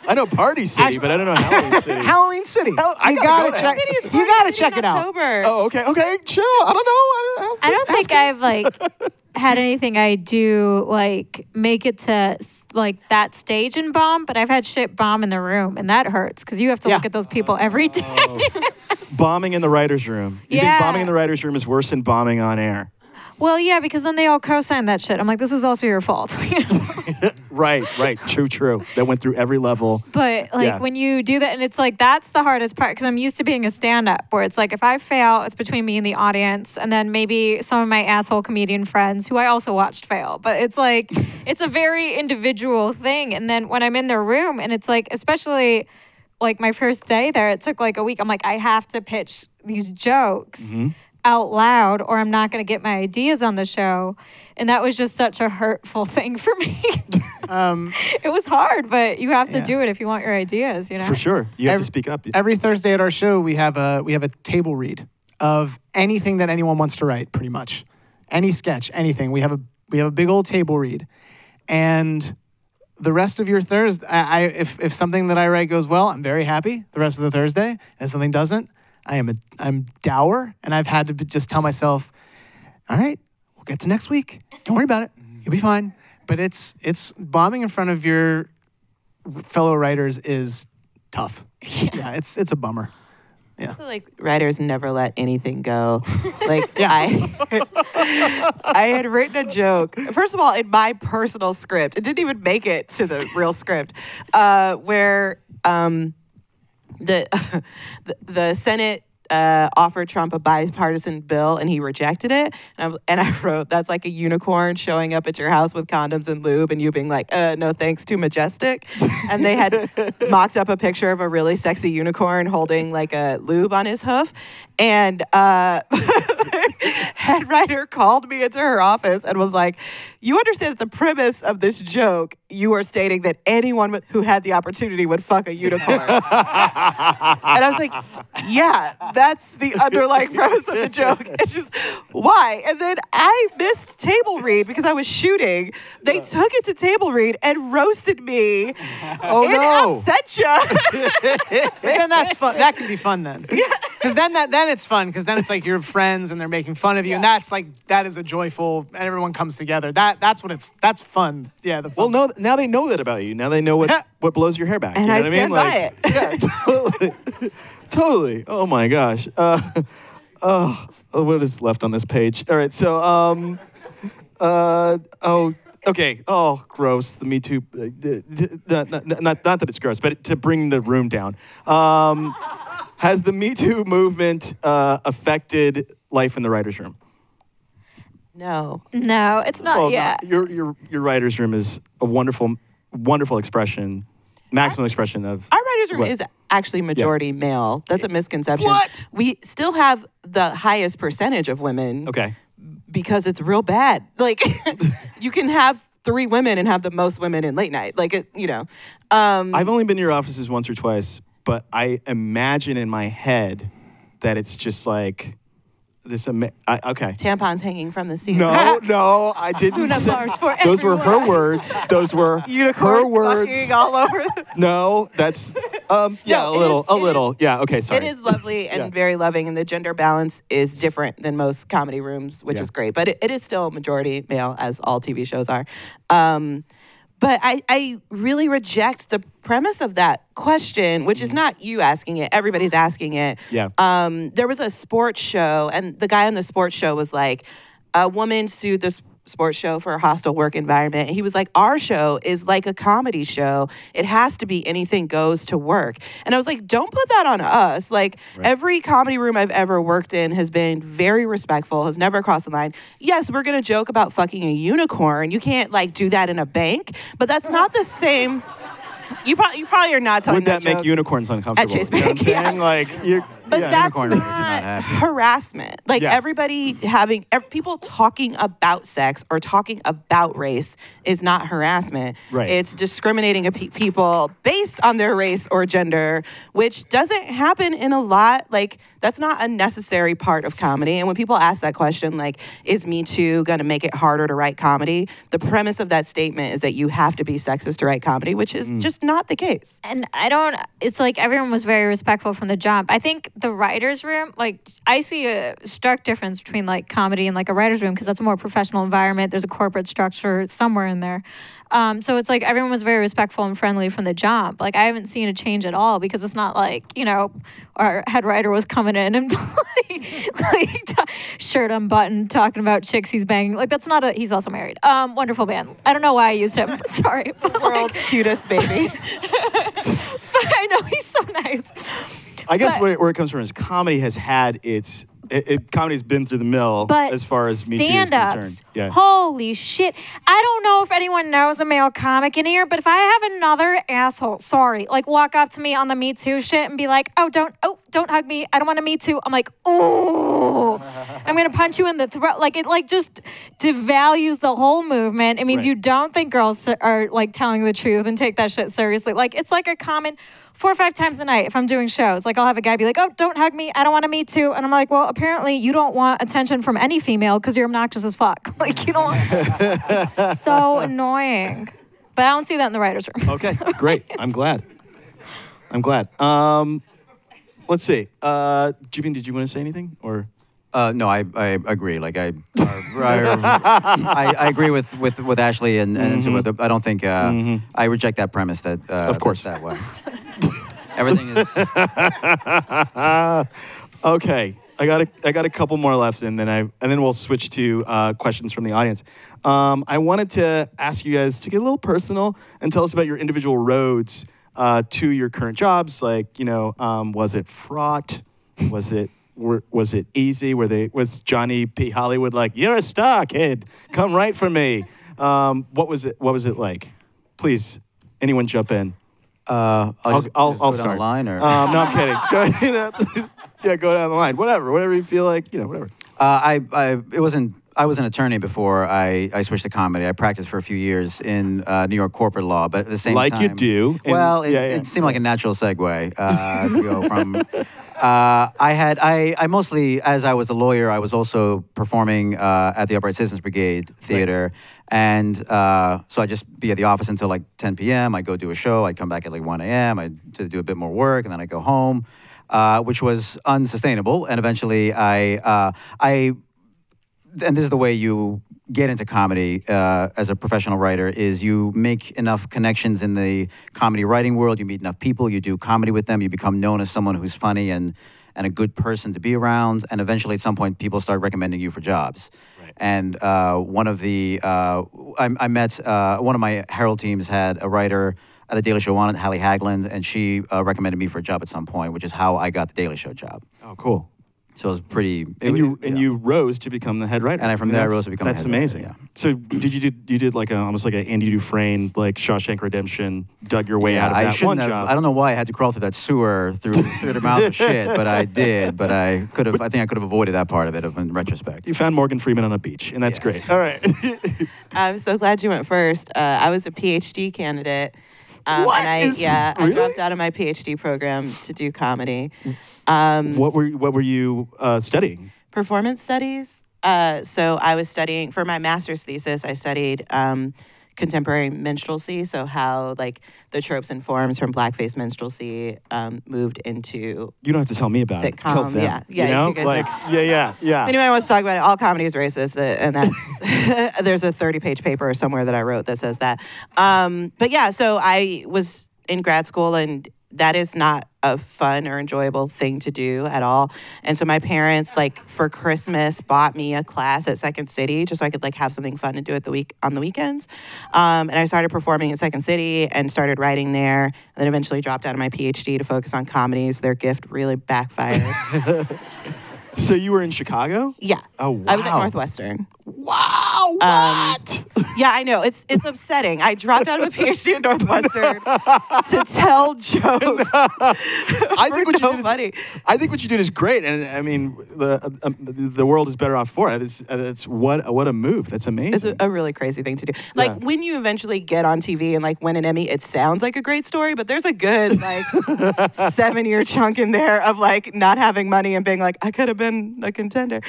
I know Party City, actually, but I don't know Halloween City. Halloween City. You gotta check. You gotta check it out. Oh, okay, chill. I don't know. I don't think I've like had anything I do like make it to like that stage and bomb, but I've had shit bomb in the room, and that hurts because you have to look at those people every day. Bombing in the writer's room. You think bombing in the writer's room is worse than bombing on air? Well, yeah, because then they all co-sign that shit. I'm like, this was also your fault. Right. True. That went through every level. But when you do that, and it's like, that's the hardest part, because I'm used to being a stand-up, where it's like, if I fail, it's between me and the audience, and then maybe some of my asshole comedian friends, who I also watched fail. But it's like, it's a very individual thing. And then when I'm in their room, and it's like, especially like my first day there, it took like a week. I'm like, I have to pitch these jokes out loud, or I'm not going to get my ideas on the show. And that was just such a hurtful thing for me. It was hard, but you have to do it if you want your ideas, you know? For sure. You have to speak up. Every Thursday at our show, we have a table read of anything that anyone wants to write, pretty much. Any sketch, anything. We have a big old table read. And the rest of your Thursday, if something that I write goes well, I'm very happy the rest of the Thursday. And if something doesn't, I'm dour, and I've had to just tell myself, all right, we'll get to next week. Don't worry about it. You'll be fine. But it's bombing in front of your fellow writers is tough. Yeah, it's a bummer. Yeah. Also, like, writers never let anything go. Like, I had written a joke. First of all, in my personal script, it didn't even make it to the real script, where the Senate offered Trump a bipartisan bill and he rejected it. And I wrote, that's like a unicorn showing up at your house with condoms and lube and you being like, no thanks, too majestic. And they had mocked up a picture of a really sexy unicorn holding like a lube on his hoof. And head writer called me into her office and was like, you understand that the premise of this joke, you are stating that anyone who had the opportunity would fuck a unicorn. And I was like, yeah, that's the underlying premise of the joke. It's just, why? And then I missed table read because I was shooting. They took it to table read and roasted me in absentia. But then that's fun. That can be fun then. Because then it's fun because then it's like you're friends and they're making fun of you, and that's like that is a joyful and everyone comes together. That's fun. Yeah. The fun. Well, no, now they know that about you. Now they know what blows your hair back. And you know I what stand I mean? by it. Yeah, totally. Oh my gosh. What is left on this page? All right. So okay. Oh, gross. The Me Too. Not that it's gross, but to bring the room down. Has the Me Too movement affected life in the writers' room? No, it's not yet. No, your writers' room is a wonderful expression, maximum expression of. Our writers' room is actually majority male. That's a misconception. What? We still have the highest percentage of women. Okay. Because it's real bad. Like, you can have 3 women and have the most women in late night. Like, I've only been to your offices once or twice, but I imagine in my head that it's just like this. Okay. Tampons hanging from the ceiling. No, I didn't say. Those were her words. Those were her words. Fucking all over. No, that's a little. Yeah. Okay. Sorry. It is lovely and very loving, and the gender balance is different than most comedy rooms, which is great. But it is still majority male, as all TV shows are. But I really reject the premise of that question, which is not you asking it. Everybody's asking it. Yeah. There was a sports show, and the guy on the sports show was like, a woman sued this sports show for a hostile work environment. And he was like, our show is like a comedy show. It has to be anything goes to work. And I was like, don't put that on us. Like, every comedy room I've ever worked in has been very respectful, has never crossed the line. Yes, we're going to joke about fucking a unicorn. You can't, like, do that in a bank. But that's not the same. You probably are not telling Would that make joke unicorns uncomfortable? at Chase You know what I'm Bank. saying? Like, But that's unicorn not harassment. Like, everybody people talking about sex or talking about race is not harassment. Right. It's discriminating people based on their race or gender, which doesn't happen in a lot. Like, that's not a necessary part of comedy. And when people ask that question, like, is Me Too going to make it harder to write comedy? The premise of that statement is that you have to be sexist to write comedy, which is just not the case. And it's like everyone was very respectful from the jump. I think the writer's room, like, I see a stark difference between like comedy and like a writer's room because that's a more professional environment. There's a corporate structure somewhere in there. So it's like everyone was very respectful and friendly from the jump. Like, I haven't seen a change at all because it's not like, our head writer was coming in and shirt unbuttoned talking about chicks he's banging. Like, that's not he's also married. Wonderful man. I don't know why I used him. Sorry. But World's cutest baby. But I know he's so nice. I guess where it comes from is comedy has had its. Comedy's been through the mill as far as Me Too is concerned. Yeah. Holy shit. I don't know if anyone knows a male comic in here, but if I have another asshole, walk up to me on the Me Too shit and be like, don't hug me. I don't want to Me Too. I'm like, ooh, I'm going to punch you in the throat. Like, it just devalues the whole movement. It means you don't think girls are like telling the truth and take that shit seriously. Like, it's like a common 4 or 5 times a night if I'm doing shows. Like, I'll have a guy be like, don't hug me. I don't want to Me Too. And I'm like, well, apparently you don't want attention from any female because you're obnoxious as fuck. Like, you don't want... It's so annoying. But I don't see that in the writer's room. Okay, great. I'm glad. Let's see. Zhubin, did you want to say anything? Or... No, I agree. Like, I agree with Ashley and Subhah. I don't think I reject that premise that of course that way. Everything is okay. I got a couple more left, and then we'll switch to questions from the audience. I wanted to ask you guys to get a little personal and tell us about your individual roads to your current jobs. Like, was it fraught? Was it easy? Was Johnny P. Hollywood like, you're a star, kid, come write for me? What was it like? Please, anyone jump in. I'll I'll go start. down the line, or No, I'm kidding. Yeah, go down the line. Whatever you feel like, whatever. I was an attorney before I switched to comedy. I practiced for a few years in New York corporate law, but at the same time, like you do. Well, it seemed like a natural segue to go from. I mostly, as I was a lawyer, I was also performing at the Upright Citizens Brigade Theater. Right. And so I'd just be at the office until like 10 p.m. I'd go do a show. I'd come back at like 1 a.m. I'd do a bit more work, and then I'd go home, which was unsustainable. And eventually and this is the way you get into comedy as a professional writer, is you make enough connections in the comedy writing world, you meet enough people, you do comedy with them, you become known as someone who's funny and a good person to be around, and eventually at some point people start recommending you for jobs. Right. And one of the, I met, one of my Herald teams had a writer at The Daily Show on it, Hallie Hagland, and she recommended me for a job at some point, which is how I got The Daily Show job. Oh, cool. So it was pretty. You rose to become the head writer. And from there I rose to become. That's the head amazing. Writer, yeah. So you did like almost like an Andy Dufresne, like Shawshank Redemption, dug your way out of that one job. I don't know why I had to crawl through that sewer through the mouth of shit, but I did. But I could have. I think I could have avoided that part of it in retrospect. You found Morgan Freeman on a beach, and that's great. All right. I'm so glad you went first. I was a PhD candidate. What? Really? I dropped out of my PhD program to do comedy. What were you studying? Performance studies. So I was studying, for my master's thesis, I studied contemporary minstrelsy, so how like the tropes and forms from blackface minstrelsy moved into. You don't have to tell me about it. Tell them. Yeah. You know? Like, yeah. If anyone wants to talk about it, all comedy is racist, and that's there's a 30-page paper somewhere that I wrote that says that. But yeah, so I was in grad school, and that is not a fun or enjoyable thing to do at all. And so my parents, like for Christmas, bought me a class at Second City just so I could like have something fun to do on the weekends. And I started performing at Second City and started writing there, and then eventually dropped out of my PhD to focus on comedies. Their gift really backfired. So you were in Chicago? Yeah. Oh, wow. I was at Northwestern. Wow, what? Yeah, I know. It's upsetting. I dropped out of a PhD at Northwestern to tell jokes. I think what you did is great, and I mean the world is better off for it. It's what a move. That's amazing. It's a really crazy thing to do. Like when you eventually get on TV and like win an Emmy, it sounds like a great story, but there's a good like 7-year chunk in there of like not having money and being like, I could have been a contender.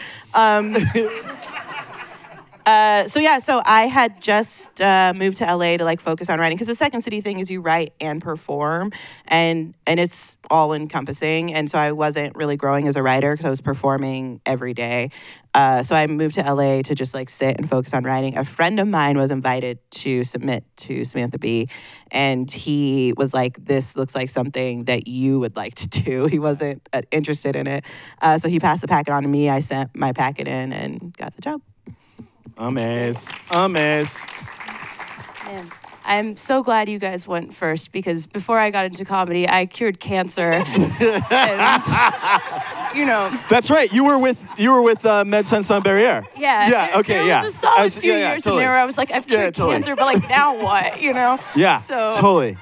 So I had just moved to LA to like focus on writing, because the Second City thing is you write and perform, and it's all encompassing. And so I wasn't really growing as a writer because I was performing every day. So I moved to LA to just like sit and focus on writing. A friend of mine was invited to submit to Samantha Bee, and he was like, this looks like something that you would like to do. He wasn't interested in it. So he passed the packet on to me. I sent my packet in and got the job. Amaze. Man, I'm so glad you guys went first, because before I got into comedy, I cured cancer. And, That's right. You were with Médecins Sans Barrières. Yeah. Yeah. Okay. There was a solid few years in there where I was like, I've cured cancer, but like now what? Yeah. So totally.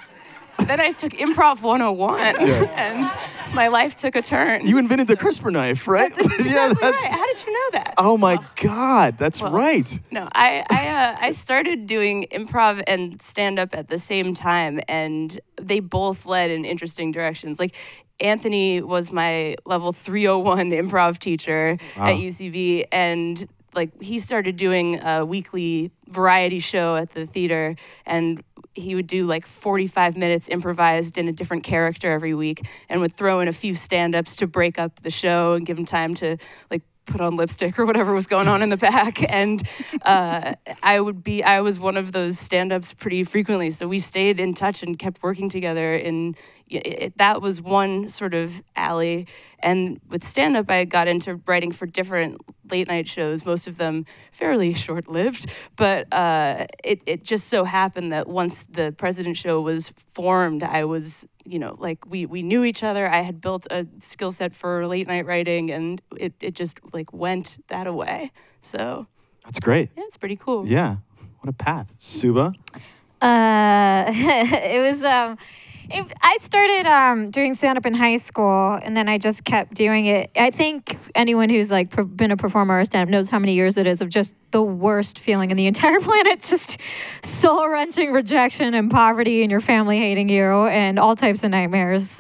Then I took Improv 101, and my life took a turn. You invented the CRISPR knife, right? That's right. How did you know that? Oh my God, that's right. No, I started doing improv and stand-up at the same time, and they both led in interesting directions. Like, Anthony was my level 301 improv teacher at UCB, and like he started doing a weekly variety show at the theater, and he would do like 45 minutes improvised in a different character every week, and would throw in a few stand-ups to break up the show and give him time to like put on lipstick or whatever was going on in the back. And I was one of those stand-ups pretty frequently, so we stayed in touch and kept working together. And that was one sort of alley. And with stand-up, I got into writing for different late night shows, most of them fairly short-lived. But it just so happened that once the President Show was formed, I was, like we knew each other. I had built a skill set for late night writing, and it just like went that away. So That's great. yeah, it's pretty cool. Yeah. What a path. Subhah? It was I started doing stand-up in high school, and then I just kept doing it. I think anyone who's like been a performer or stand-up knows how many years it is of just the worst feeling in the entire planet, just soul-wrenching rejection and poverty and your family hating you and all types of nightmares.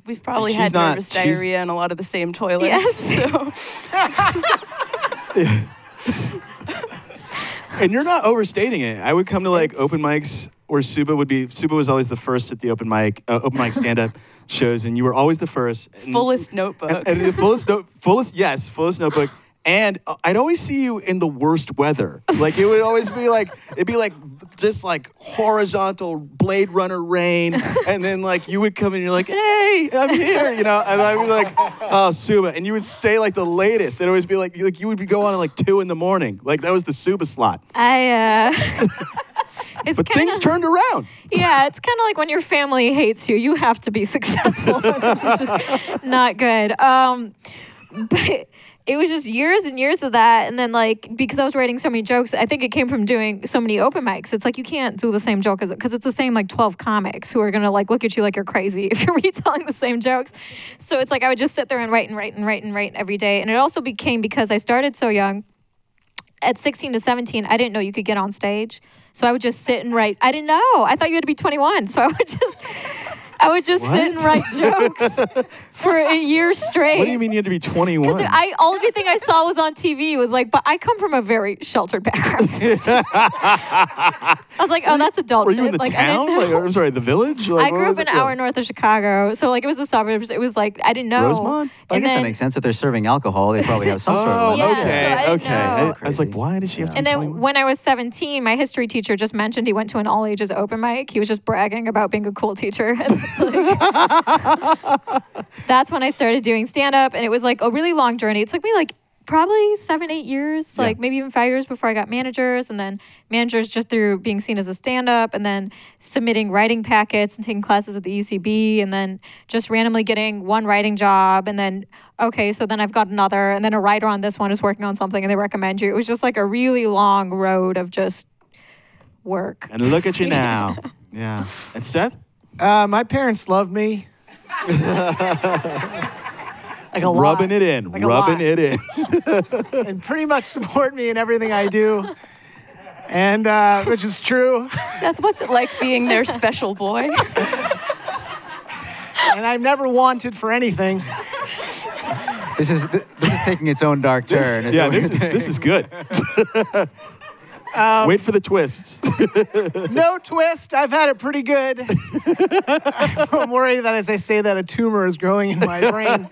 We've probably She's had not- nervous she's- diarrhea in a lot of the same toilets. Yes. So And you're not overstating it. I would come to like open mics where Subhah was always the first at the open mic stand-up shows, and you were always the first. And, fullest notebook. and the fullest notebook. And I'd always see you in the worst weather. Like it would always be like, it'd be like just like horizontal Blade Runner rain. And then like you would come in and you're like, hey, I'm here, And I'd be like, oh, Subhah. And you would stay like the latest. It'd always be like you would go on at like 2 a.m. Like that was the Subhah slot. It's But things turned around. Yeah, it's kind of like when your family hates you, you have to be successful. This is just not good. But it was just years and years of that. And then like, because I was writing so many jokes, I think it came from doing so many open mics. It's like, you can't do the same joke because it's the same like 12 comics who are going to like look at you like you're crazy if you're retelling the same jokes. So it's like, I would just sit there and write every day. And it also became because I started so young. At 16 to 17, I didn't know you could get on stage. So I would just sit and write. I didn't know. I thought you had to be 21. So I would just sit and write jokes for a year straight. What do you mean you had to be 21? All everything I saw was on TV was like, but I come from a very sheltered background. I was like, oh, that's adult Were shit. you in the like, town? I'm sorry, the village? I grew up an hour north of Chicago. So like it was the suburbs. It was like, I didn't know. Rosemont? I guess that makes sense. If they're serving alcohol, they probably have some sort of... Yeah, okay, so I didn't know. I was like, why does she have to And be then 21? when I was 17, my history teacher just mentioned he went to an all ages open mic. He was just bragging about being a cool teacher. That's when I started doing stand up, and it was like a really long journey. It took me like probably 7-8 years, like maybe even 5 years before I got managers, and then managers just through being seen as a stand up, and then submitting writing packets and taking classes at the UCB, and then just randomly getting one writing job, and then so then I've got another, and then a writer on this one is working on something and they recommend you. It was just like a really long road of just work. And look at you now. Yeah. And Seth? My parents love me. Like a lot. Rubbing it in. Like a rubbing lot. it in. And pretty much support me in everything I do. And which is true. Seth, what's it like being their special boy? And I'm never wanted for anything. This is taking its own dark turn. This is good. Wait for the twists. No twist. I've had it pretty good. I'm worried that as I say that, a tumor is growing in my brain.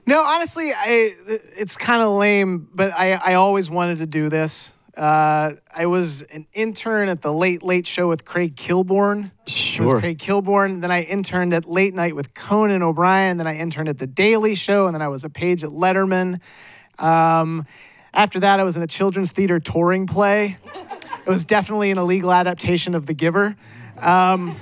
No, honestly, it's kind of lame, but I always wanted to do this. I was an intern at the Late Show with Craig Kilborn. Sure. It was Craig Kilborn. Then I interned at Late Night with Conan O'Brien. Then I interned at The Daily Show. And then I was a page at Letterman. After that, I was in a children's theater touring play. It was definitely an illegal adaptation of The Giver. And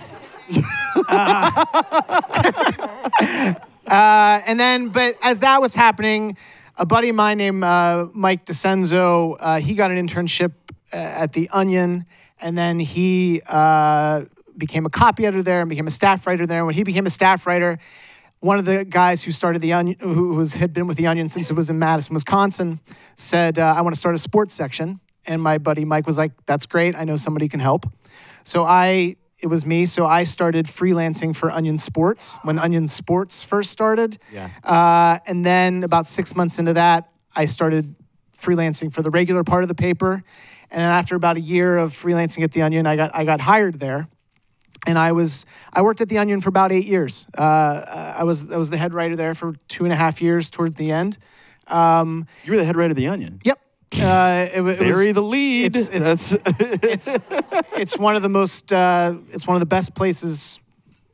then, but as that was happening, a buddy of mine named Mike DeCenzo, he got an internship at The Onion, and then he became a copy editor there and became a staff writer there. And when he became a staff writer, one of the guys who started The Onion, who had been with The Onion since it was in Madison, Wisconsin, said, I want to start a sports section. And my buddy Mike was like, that's great. I know somebody can help. So it was me. So I started freelancing for Onion Sports when Onion Sports first started. Yeah. And then about 6 months into that, I started freelancing for the regular part of the paper. And then after about a year of freelancing at The Onion, I got hired there. And I worked at The Onion for about 8 years. I was the head writer there for 2.5 years towards the end. You were the head writer of The Onion. Yep. Bury the lead. It's one of the most. It's one of the best places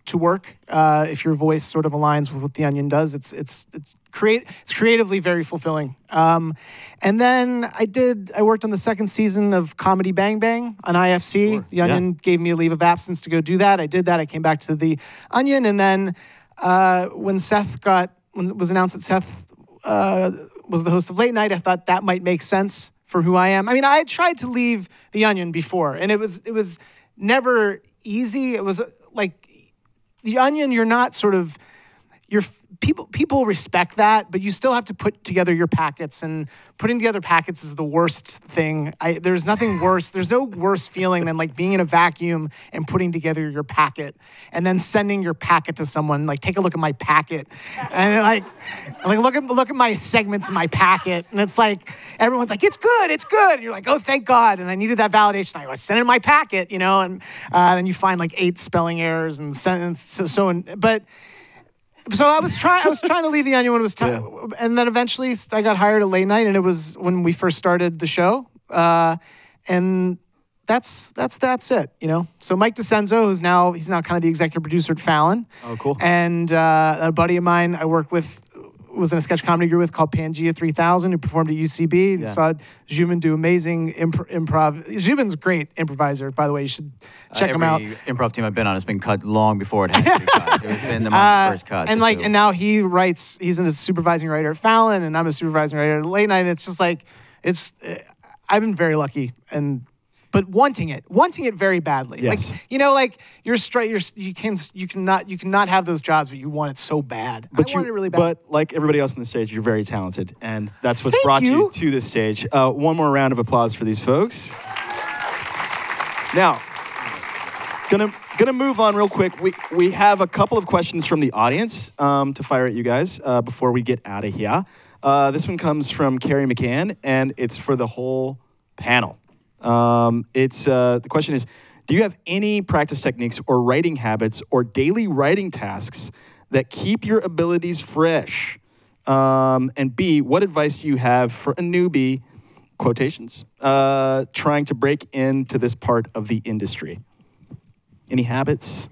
to work if your voice sort of aligns with what The Onion does. It's it's creatively very fulfilling. And then I worked on the second season of Comedy Bang Bang on IFC. Sure. The Onion gave me a leave of absence to go do that. I did that. I came back to the Onion, and then when it was announced that Seth was the host of Late Night, I thought that might make sense for who I am. I mean, I had tried to leave the Onion before, and it was never easy. It was like the Onion. You're not sort of people respect that, but you still have to put together your packets, and putting together packets is the worst thing. There's nothing worse. There's no worse feeling than like being in a vacuum and putting together your packet and then sending your packet to someone, like, take a look at my packet. And like look at my segments in my packet. And it's like, everyone's like, it's good. And you're like, oh, thank God. And I needed that validation. I was sending my packet, and then you find like 8 spelling errors and but so I was trying to leave the Onion when it was time, and then eventually I got hired at Late Night, and it was when we first started the show, and that's it, So Mike DeCenzo, he's now kind of the executive producer at Fallon. Oh, cool. And a buddy of mine I work with was in a sketch comedy group with called Pangea 3000, who performed at UCB. And saw Zhubin do amazing improv. Zhubin's a great improviser, by the way. You should check him out. Every improv team I've been on has been cut long before it had to be cut. It was in the first cut. And now he writes. He's a supervising writer at Fallon, and I'm a supervising writer at Late Night. And it's just like I've been very lucky, but wanting it very badly. Yes. Like you cannot have those jobs, but you want it so bad. I want it really bad. But like everybody else on the stage, you're very talented, and that's what's Thank brought you you to this stage. One more round of applause for these folks. Now, gonna move on real quick. We have a couple of questions from the audience to fire at you guys before we get out of here. This one comes from Carrie McCann, and it's for the whole panel. The question is, do you have any practice techniques or writing habits or daily writing tasks that keep your abilities fresh? And B, what advice do you have for a newbie, quotations, trying to break into this part of the industry? Any habits?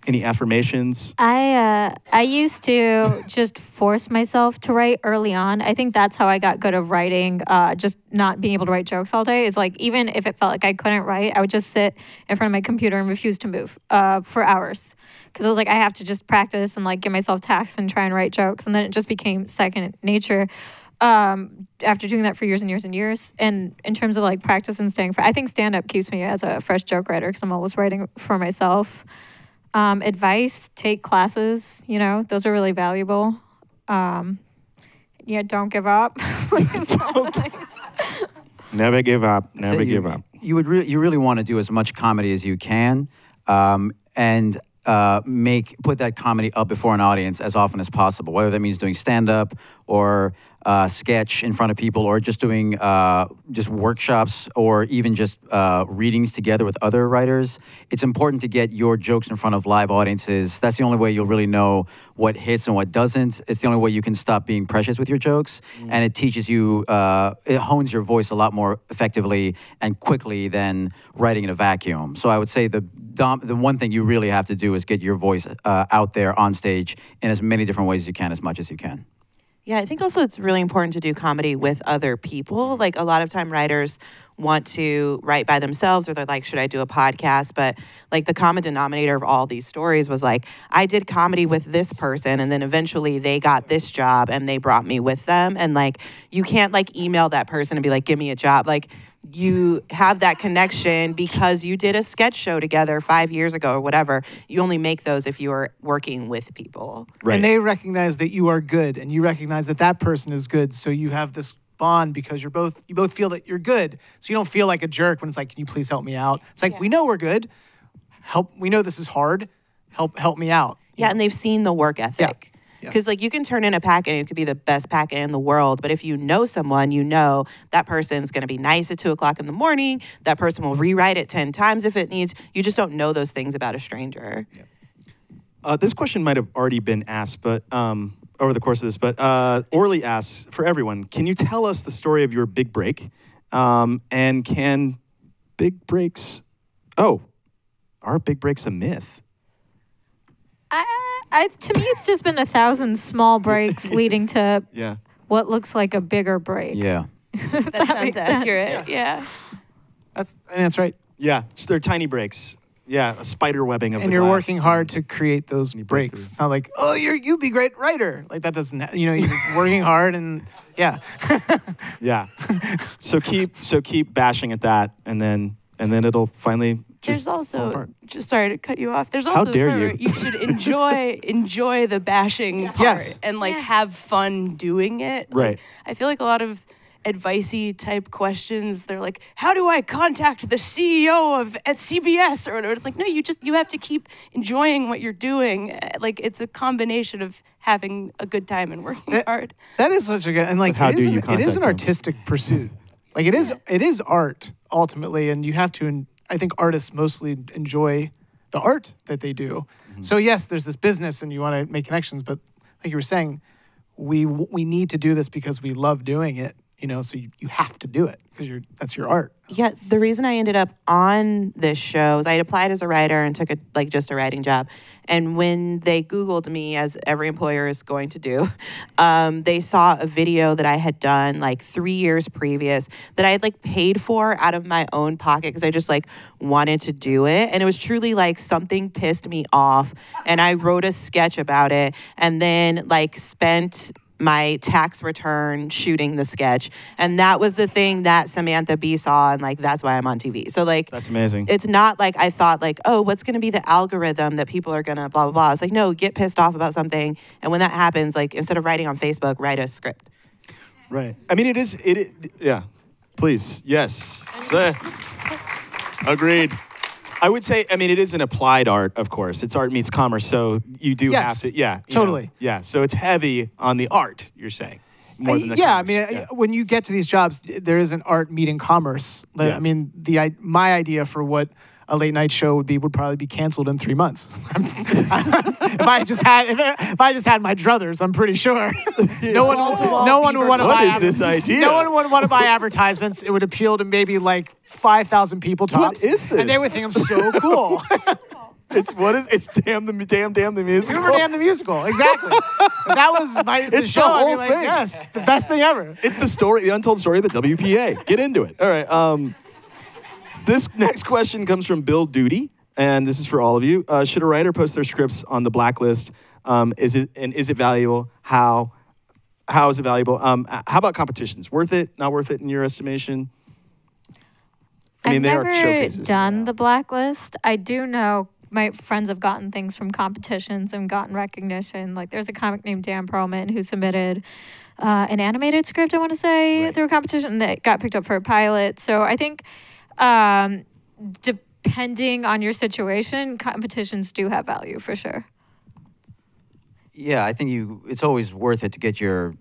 Any affirmations? I used to just force myself to write early on. I think that's how I got good at writing. Just not being able to write jokes all day is like, even if it felt like I couldn't write, I would just sit in front of my computer and refuse to move for hours. Because I was like, I have to just practice and like give myself tasks and try and write jokes. And then it just became second nature after doing that for years and years and years. And in terms of like practice and staying fresh, I think stand-up keeps me as a fresh joke writer because I'm always writing for myself. Advice, take classes, those are really valuable. Don't give up. Never give up. Never give up. You really want to do as much comedy as you can, and put that comedy up before an audience as often as possible, whether that means doing stand-up or sketch in front of people, or just doing just workshops, or even just readings together with other writers. It's important to get your jokes in front of live audiences. That's the only way you'll really know what hits and what doesn't. It's the only way you can stop being precious with your jokes, and it teaches you, it hones your voice a lot more effectively and quickly than writing in a vacuum. So I would say the one thing you really have to do is get your voice out there on stage in as many different ways as you can, as much as you can. Yeah, I think also it's really important to do comedy with other people. Like a lot of time writers want to write by themselves, or they're like, should I do a podcast? But like the common denominator of all these stories was like, I did comedy with this person, and then eventually they got this job and they brought me with them. And like, you can't like email that person and be like, give me a job. Like, you have that connection because you did a sketch show together 5 years ago or whatever. You only make those if you are working with people. Right. And they recognize that you are good, and you recognize that that person is good. So you have this bond because you both feel that you're good. So you don't feel like a jerk when it's like, can you please help me out? It's like, we know we're good. We know this is hard. Help me out. Yeah, and they've seen the work ethic. Because like you can turn in a packet and it could be the best packet in the world, but if you know someone, you know that person's going to be nice at 2 o'clock in the morning. That person will rewrite it 10 times if it needs. You just don't know those things about a stranger. This question might have already been asked, but over the course of this, but Orly asks, for everyone, can you tell us the story of your big break? And can big breaks, are big breaks a myth? To me, it's just been 1,000 small breaks leading to Yeah. what looks like a bigger break. Yeah. That sounds makes sense. accurate. Yeah. I think that's right. Yeah. So they're tiny breaks. Yeah. A spider webbing of And the you're glass. working hard to create those break breaks. through. It's not like, oh, you'd be a great writer. Like that doesn't, you're working hard and yeah. Yeah. So keep bashing at that, and then it'll finally just There's fall also apart. just sorry to cut you off. There's How also dare where you. you should enjoy the bashing part Yes. and like have fun doing it. Like, Right. I feel like a lot of advicey type questions, they're like, how do I contact the CEO at CBS or whatever? It's like, no, you have to keep enjoying what you're doing. Like it's a combination of having a good time and working hard. That is such a good, and like But how it is, do you it is contact an them? artistic pursuit. Like it is art ultimately, and you have to. I think artists mostly enjoy the art that they do. Mm-hmm. So yes, there's this business, and you want to make connections, but like you were saying, we need to do this because we love doing it. So you have to do it because that's your art. Yeah, the reason I ended up on this show is I had applied as a writer and took just a writing job. And when they Googled me, as every employer is going to do, they saw a video that I had done like 3 years previous that I had like paid for out of my own pocket because I just like wanted to do it. And it was truly like something pissed me off. And I wrote a sketch about it and then like spent my tax return shooting the sketch. And that was the thing that Samantha B saw, and like that's why I'm on TV. So like That's amazing. it's not like I thought like, oh, what's gonna be the algorithm that people are gonna blah blah blah. It's like, no, get pissed off about something. And when that happens, like instead of writing on Facebook, write a script. Right. I mean, yeah. Please. Yes. Agreed. I would say, I mean, it is an applied art, of course. It's art meets commerce, so you do Yes, have to, you totally. know, yeah, so it's heavy on the art, you're saying. More than the Yeah, I commerce. mean, when you get to these jobs, there is an art meeting commerce. Like, Yeah. I mean, my idea for what a late night show would probably be canceled in 3 months. if I just had my druthers, I'm pretty sure no one would want to What buy. is this idea? No one would want to buy advertisements. It would appeal to maybe like 5,000 people tops. is this? And they would think I'm so cool. It's Damn the Musical. Hoover Dam the musical, exactly. If that was the It's show, the I'd be whole like, thing. yes, the best thing ever. It's the untold story of the WPA. Get into it. All right. This next question comes from Bill Duty, and this is for all of you. Should a writer post their scripts on the blacklist? Is it valuable? How is it valuable? How about competitions? Worth it? Not worth it in your estimation? I mean, I've they never are showcases. done the blacklist. I do know my friends have gotten things from competitions and gotten recognition. Like there's a comic named Dan Perlman who submitted an animated script, I want to say, through a competition that got picked up for a pilot. So I think depending on your situation, competitions do have value for sure. Yeah, I think it's always worth it to get your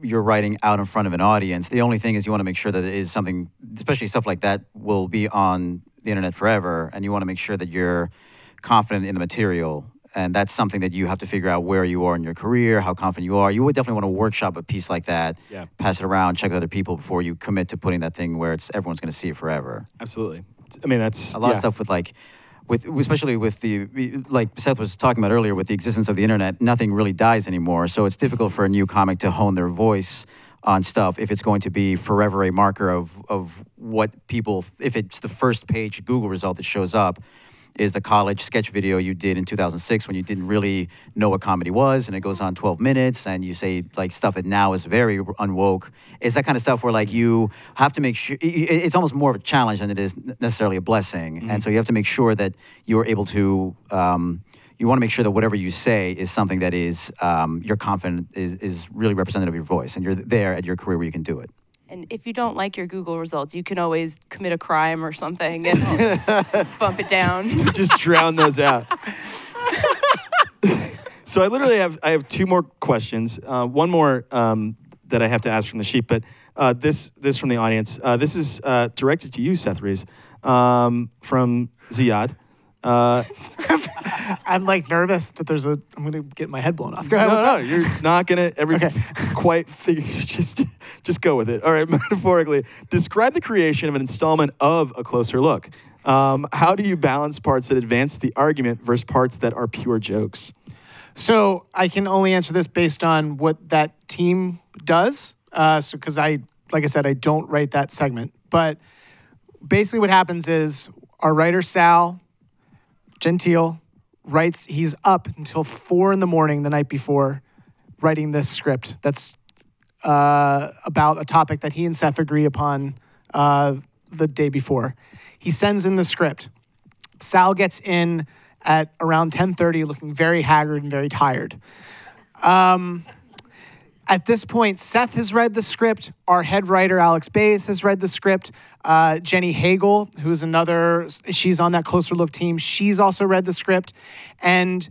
writing out in front of an audience. The only thing is you want to make sure that it is something, especially stuff like that, will be on the internet forever, and you want to make sure that you're confident in the material. And that's something that you have to figure out where you are in your career, how confident you are. You would definitely want to workshop a piece like that, pass it around, check with other people before you commit to putting that thing where everyone's going to see it forever. Absolutely. I mean, that's a lot of stuff especially with like Seth was talking about earlier, with the existence of the internet, nothing really dies anymore. So it's difficult for a new comic to hone their voice on stuff if it's going to be forever a marker of what people, if it's the first page Google result that shows up, is the college sketch video you did in 2006 when you didn't really know what comedy was, and it goes on 12 minutes, and you say like stuff that now is very unwoke. It's that kind of stuff where like you have to make sure, it's almost more of a challenge than it is necessarily a blessing. And so you have to make sure that you're able to, you want to make sure that whatever you say is something that is, you're confident is really representative of your voice, and you're there at your career where you can do it. And if you don't like your Google results, you can always commit a crime or something and bump it down. Just drown those out. So I have two more questions. One more that I have to ask from the sheet, but this from the audience. This is directed to you, Seth Reiss, from Ziad. I'm like nervous that I'm going to get my head blown off. Go ahead. No, you're not going to quite figure, just go with it. All right, metaphorically, describe the creation of an installment of A Closer Look. How do you balance parts that advance the argument versus parts that are pure jokes? So I can only answer this based on what that team does. Because like I said, I don't write that segment. But basically what happens is our writer, Sal Gentile, writes, he's up until 4 a.m. the night before writing this script that's about a topic that he and Seth agree upon the day before. He sends in the script. Sal gets in at around 10:30 looking very haggard and very tired. At this point, Seth has read the script. Our head writer, Alex Bays, has read the script. Jenny Hagel, who's she's on that Closer Look team. She's also read the script. And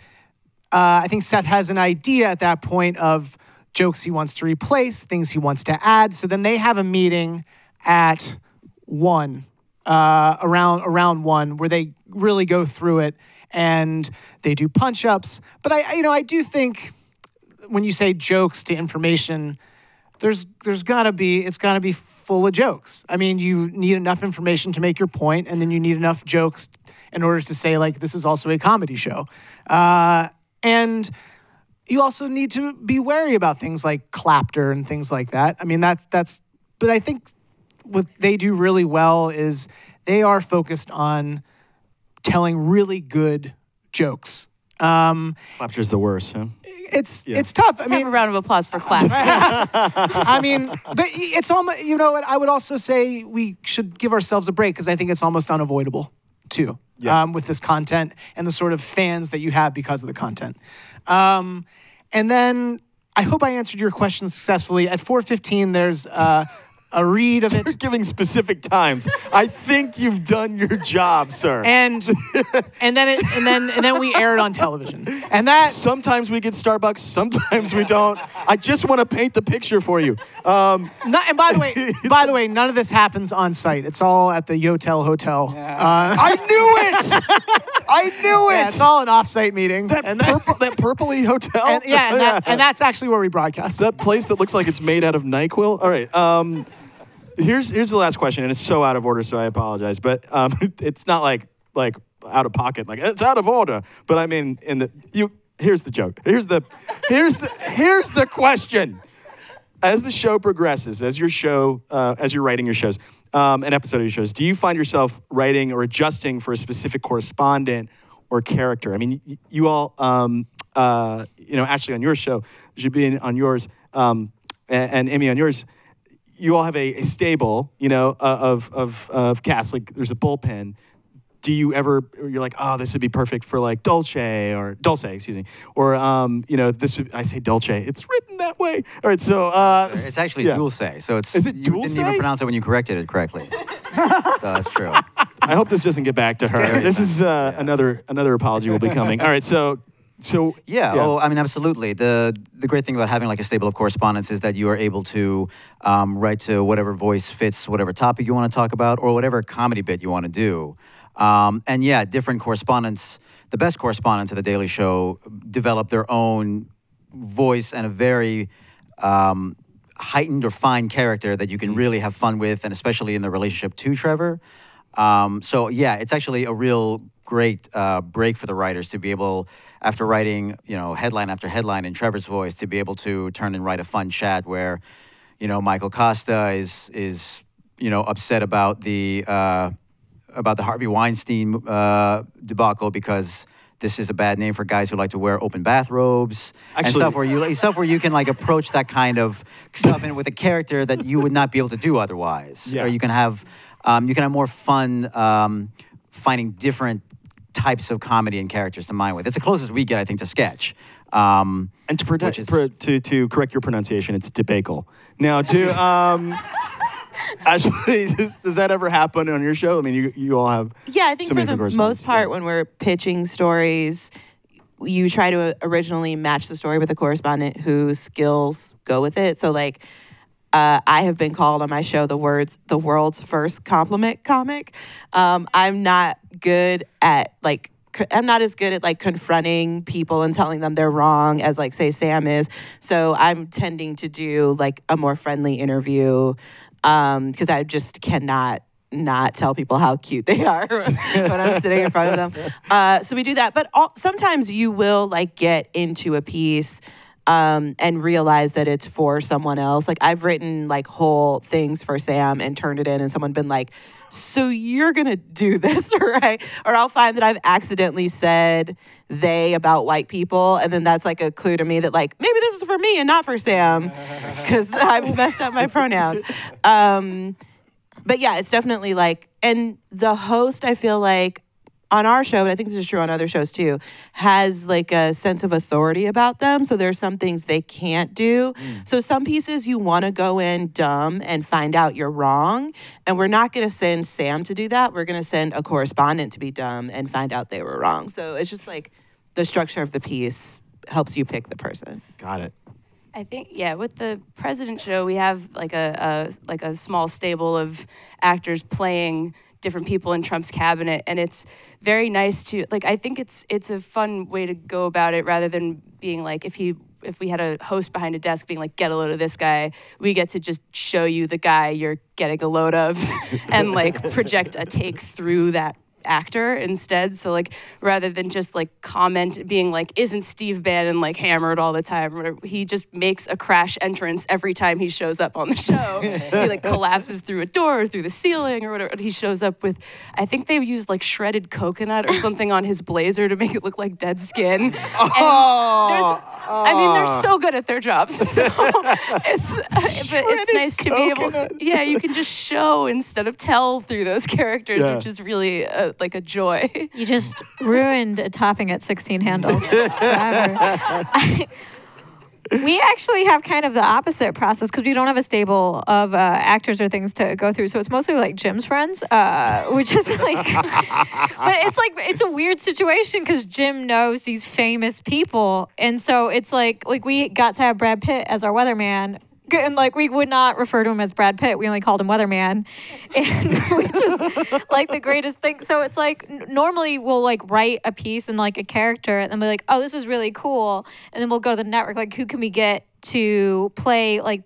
I think Seth has an idea at that point of jokes he wants to replace, things he wants to add. So then they have a meeting at 1, around 1, where they really go through it and they do punch-ups. But I do think when you say jokes to information, there's gotta be full of jokes. I mean, you need enough information to make your point, and then you need enough jokes in order to say, like, this is also a comedy show. And you also need to be wary about things like clapter and things like that. I mean, but I think what they do really well is they are focused on telling really good jokes. Clapter's the worst, huh? It's tough. Let's have a round of applause for clap. I mean, but it's almost, you know what, I would also say we should give ourselves a break because I think it's almost unavoidable too, with this content and the sort of fans that you have because of the content. And then I hope I answered your question successfully. At 4:15, there's a read of it. You're giving specific times. I think you've done your job, sir. And then we air it on television. And that sometimes we get Starbucks, sometimes we don't. I just want to paint the picture for you. And by the way, none of this happens on site. It's all at the Yotel Hotel. I knew it. I knew it. Yeah, it's all an off-site meeting. That purpley hotel. And that's actually where we broadcast. That place that looks like it's made out of NyQuil. All right. Here's the last question, and it's so out of order, so I apologize. But it's not like out of pocket, like it's out of order. But I mean, here's the joke. Here's the question. As the show progresses, as you're writing your shows, an episode of your shows, do you find yourself writing or adjusting for a specific correspondent or character? I mean, you all, Ashley on your show, Zhubin on yours, and Emmy on yours. You all have a stable, of cast. Like there's a bullpen. Do you ever? You're like, oh, this would be perfect for like Dulce, excuse me, or this. I say Dulce. It's written that way. All right, so it's actually Dulce. So it's is it you Dulce? didn't even pronounce it when you corrected it correctly. So that's true. I hope this doesn't get back to her. This is another apology will be coming. All right, so. Yeah. Oh, I mean, absolutely. The great thing about having like a stable of correspondents is that you are able to write to whatever voice fits whatever topic you want to talk about or whatever comedy bit you want to do. And yeah, different correspondents, the best correspondents of The Daily Show develop their own voice and a very heightened or fine character that you can really have fun with, and especially in the relationship to Trevor. So yeah, it's actually a real great break for the writers to be able, after writing, headline after headline in Trevor's voice, to be able to turn and write a fun chat where, Michael Costa is upset about the Harvey Weinstein debacle because this is a bad name for guys who like to wear open bathrobes and stuff where you can like approach that kind of stuff with a character that you would not be able to do otherwise. Yeah. Or you can have more fun finding different types of comedy and characters to mine with. It's the closest we get, I think, to sketch. And to correct your pronunciation, it's debacle. Now, Ashley, does that ever happen on your show? I mean, you all have I think so for many the most part, when we're pitching stories, you try to originally match the story with a correspondent whose skills go with it. So, like, I have been called on my show the world's first compliment comic. I'm not good at I'm not as good at confronting people and telling them they're wrong as say Sam is. So I'm tending to do a more friendly interview because I just cannot not tell people how cute they are when I'm sitting in front of them. So we do that. But sometimes you will like get into a piece and realize that it's for someone else. Like I've written like whole things for Sam and turned it in, and someone been like, so you're going to do this, right? Or I'll find that I've accidentally said they about white people, and then that's like a clue to me that like, maybe this is for me and not for Sam, because I've messed up my pronouns. But yeah, it's definitely like, and the host, I feel like, on our show, but I think this is true on other shows too, has like a sense of authority about them. So there's some things they can't do. So some pieces you want to go in dumb and find out you're wrong. And we're not going to send Sam to do that. We're going to send a correspondent to be dumb and find out they were wrong. So it's just like the structure of the piece helps you pick the person. Got it. I think, yeah, with the President show, we have like a small stable of actors playing different people in Trump's cabinet, and it's very nice to, like, I think it's a fun way to go about it, rather than being like, if we had a host behind a desk being like, get a load of this guy, we get to just show you the guy you're getting a load of and like project a take through that actor instead. So like, rather than just like comment being like, isn't Steve Bannon like hammered all the time or whatever, he just makes a crash entrance every time he shows up on the show. He like collapses through a door or through the ceiling or whatever. He shows up with, I think they used like shredded coconut or something on his blazer to make it look like dead skin. I mean, they're so good at their jobs. So it's nice to be able to, yeah, you can just show instead of tell through those characters, which is really like a joy. You just ruined a topping at 16 handles forever. We actually have kind of the opposite process because we don't have a stable of actors or things to go through. So it's mostly like Jim's friends, which is like, but it's a weird situation because Jim knows these famous people. And so it's like we got to have Brad Pitt as our weatherman. And like we would not refer to him as Brad Pitt. We only called him Weatherman, and which is like the greatest thing. So it's like normally we'll like write a piece and like a character, and then be like, oh, this is really cool, and then we'll go to the network. Like, who can we get to play? Like,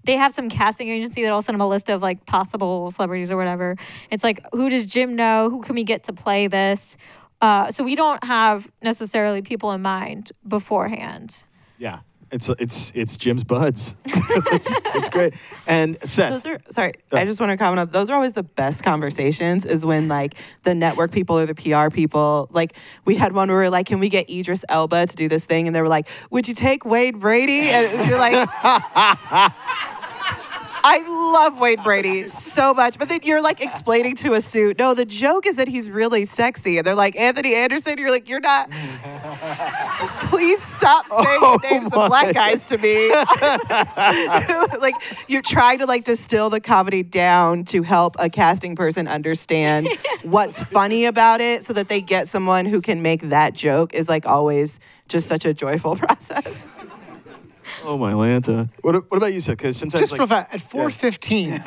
they have some casting agency that'll send them a list of like possible celebrities or whatever. It's like, who does Jim know? Who can we get to play this? So we don't have necessarily people in mind beforehand. Yeah. It's Jim's buds. it's great. And Seth. I just want to comment on, those are always the best conversations, is when like the network people or the PR people, like we had one where we were like, can we get Idris Elba to do this thing? And they were like, would you take Wade Brady? And you're like, I love Wade Brady so much. But then you're like explaining to a suit, no, the joke is that he's really sexy. And they're like, Anthony Anderson. You're like, you're not. Please stop saying the names of black guys to me. Like, you're trying to like distill the comedy down to help a casting person understand what's funny about it so that they get someone who can make that joke is like always just such a joyful process. Oh my Lanta. What about you, Seth? Because sometimes just like, at 4:15.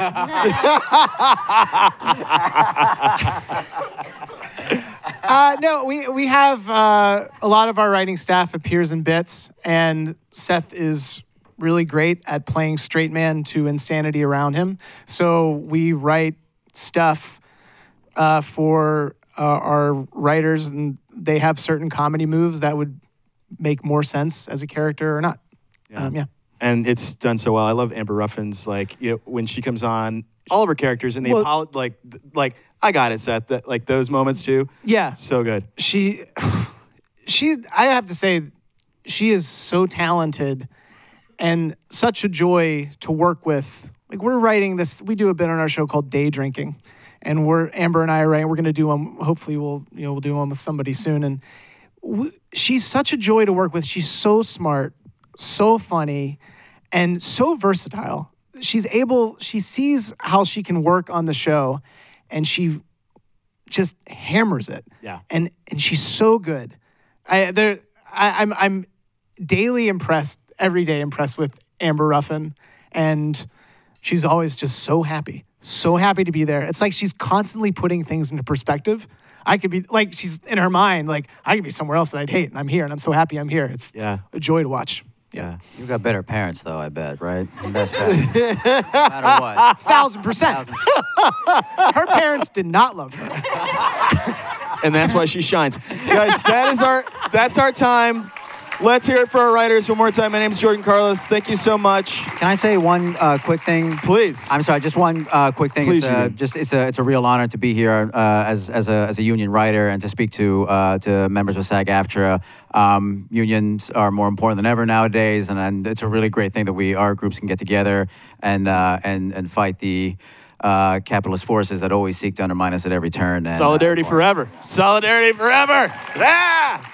No, we have a lot of our writing staff appears in bits, and Seth is really great at playing straight man to insanity around him. So we write stuff for our writers, and they have certain comedy moves that would make more sense as a character or not. Yeah. And it's done so well. I love Amber Ruffin's, like, you know, when she comes on, all of her characters, and like I got it, Seth, that like those moments too. Yeah. So good. She I have to say, she is so talented and such a joy to work with. Like, we're writing this, we do a bit on our show called Day Drinking, and Amber and I are writing, we're going to do one, hopefully we'll do one with somebody soon. And she's such a joy to work with. She's so smart, so funny, and so versatile. She sees how she can work on the show, and she just hammers it. Yeah. And she's so good. I'm daily impressed, every day impressed with Amber Ruffin, and she's always just so happy to be there. It's like she's constantly putting things into perspective. I could be, like, she's in her mind, like, I could be somewhere else that I'd hate, and I'm here, and I'm so happy I'm here. It's a joy to watch. Yeah. You got better parents, though, I bet, right? That's better. No matter what. 1,000%. Her parents did not love her. And that's why she shines. Guys, that's our time. Let's hear it for our writers one more time. My name is Jordan Carlos. Thank you so much. Can I say one quick thing? Please. I'm sorry, just one quick thing. Please, It's a real honor to be here as a union writer and to speak to members of SAG-AFTRA. Unions are more important than ever nowadays, and it's a really great thing that our groups can get together and fight the capitalist forces that always seek to undermine us at every turn. And, Solidarity forever. Solidarity forever. Yeah.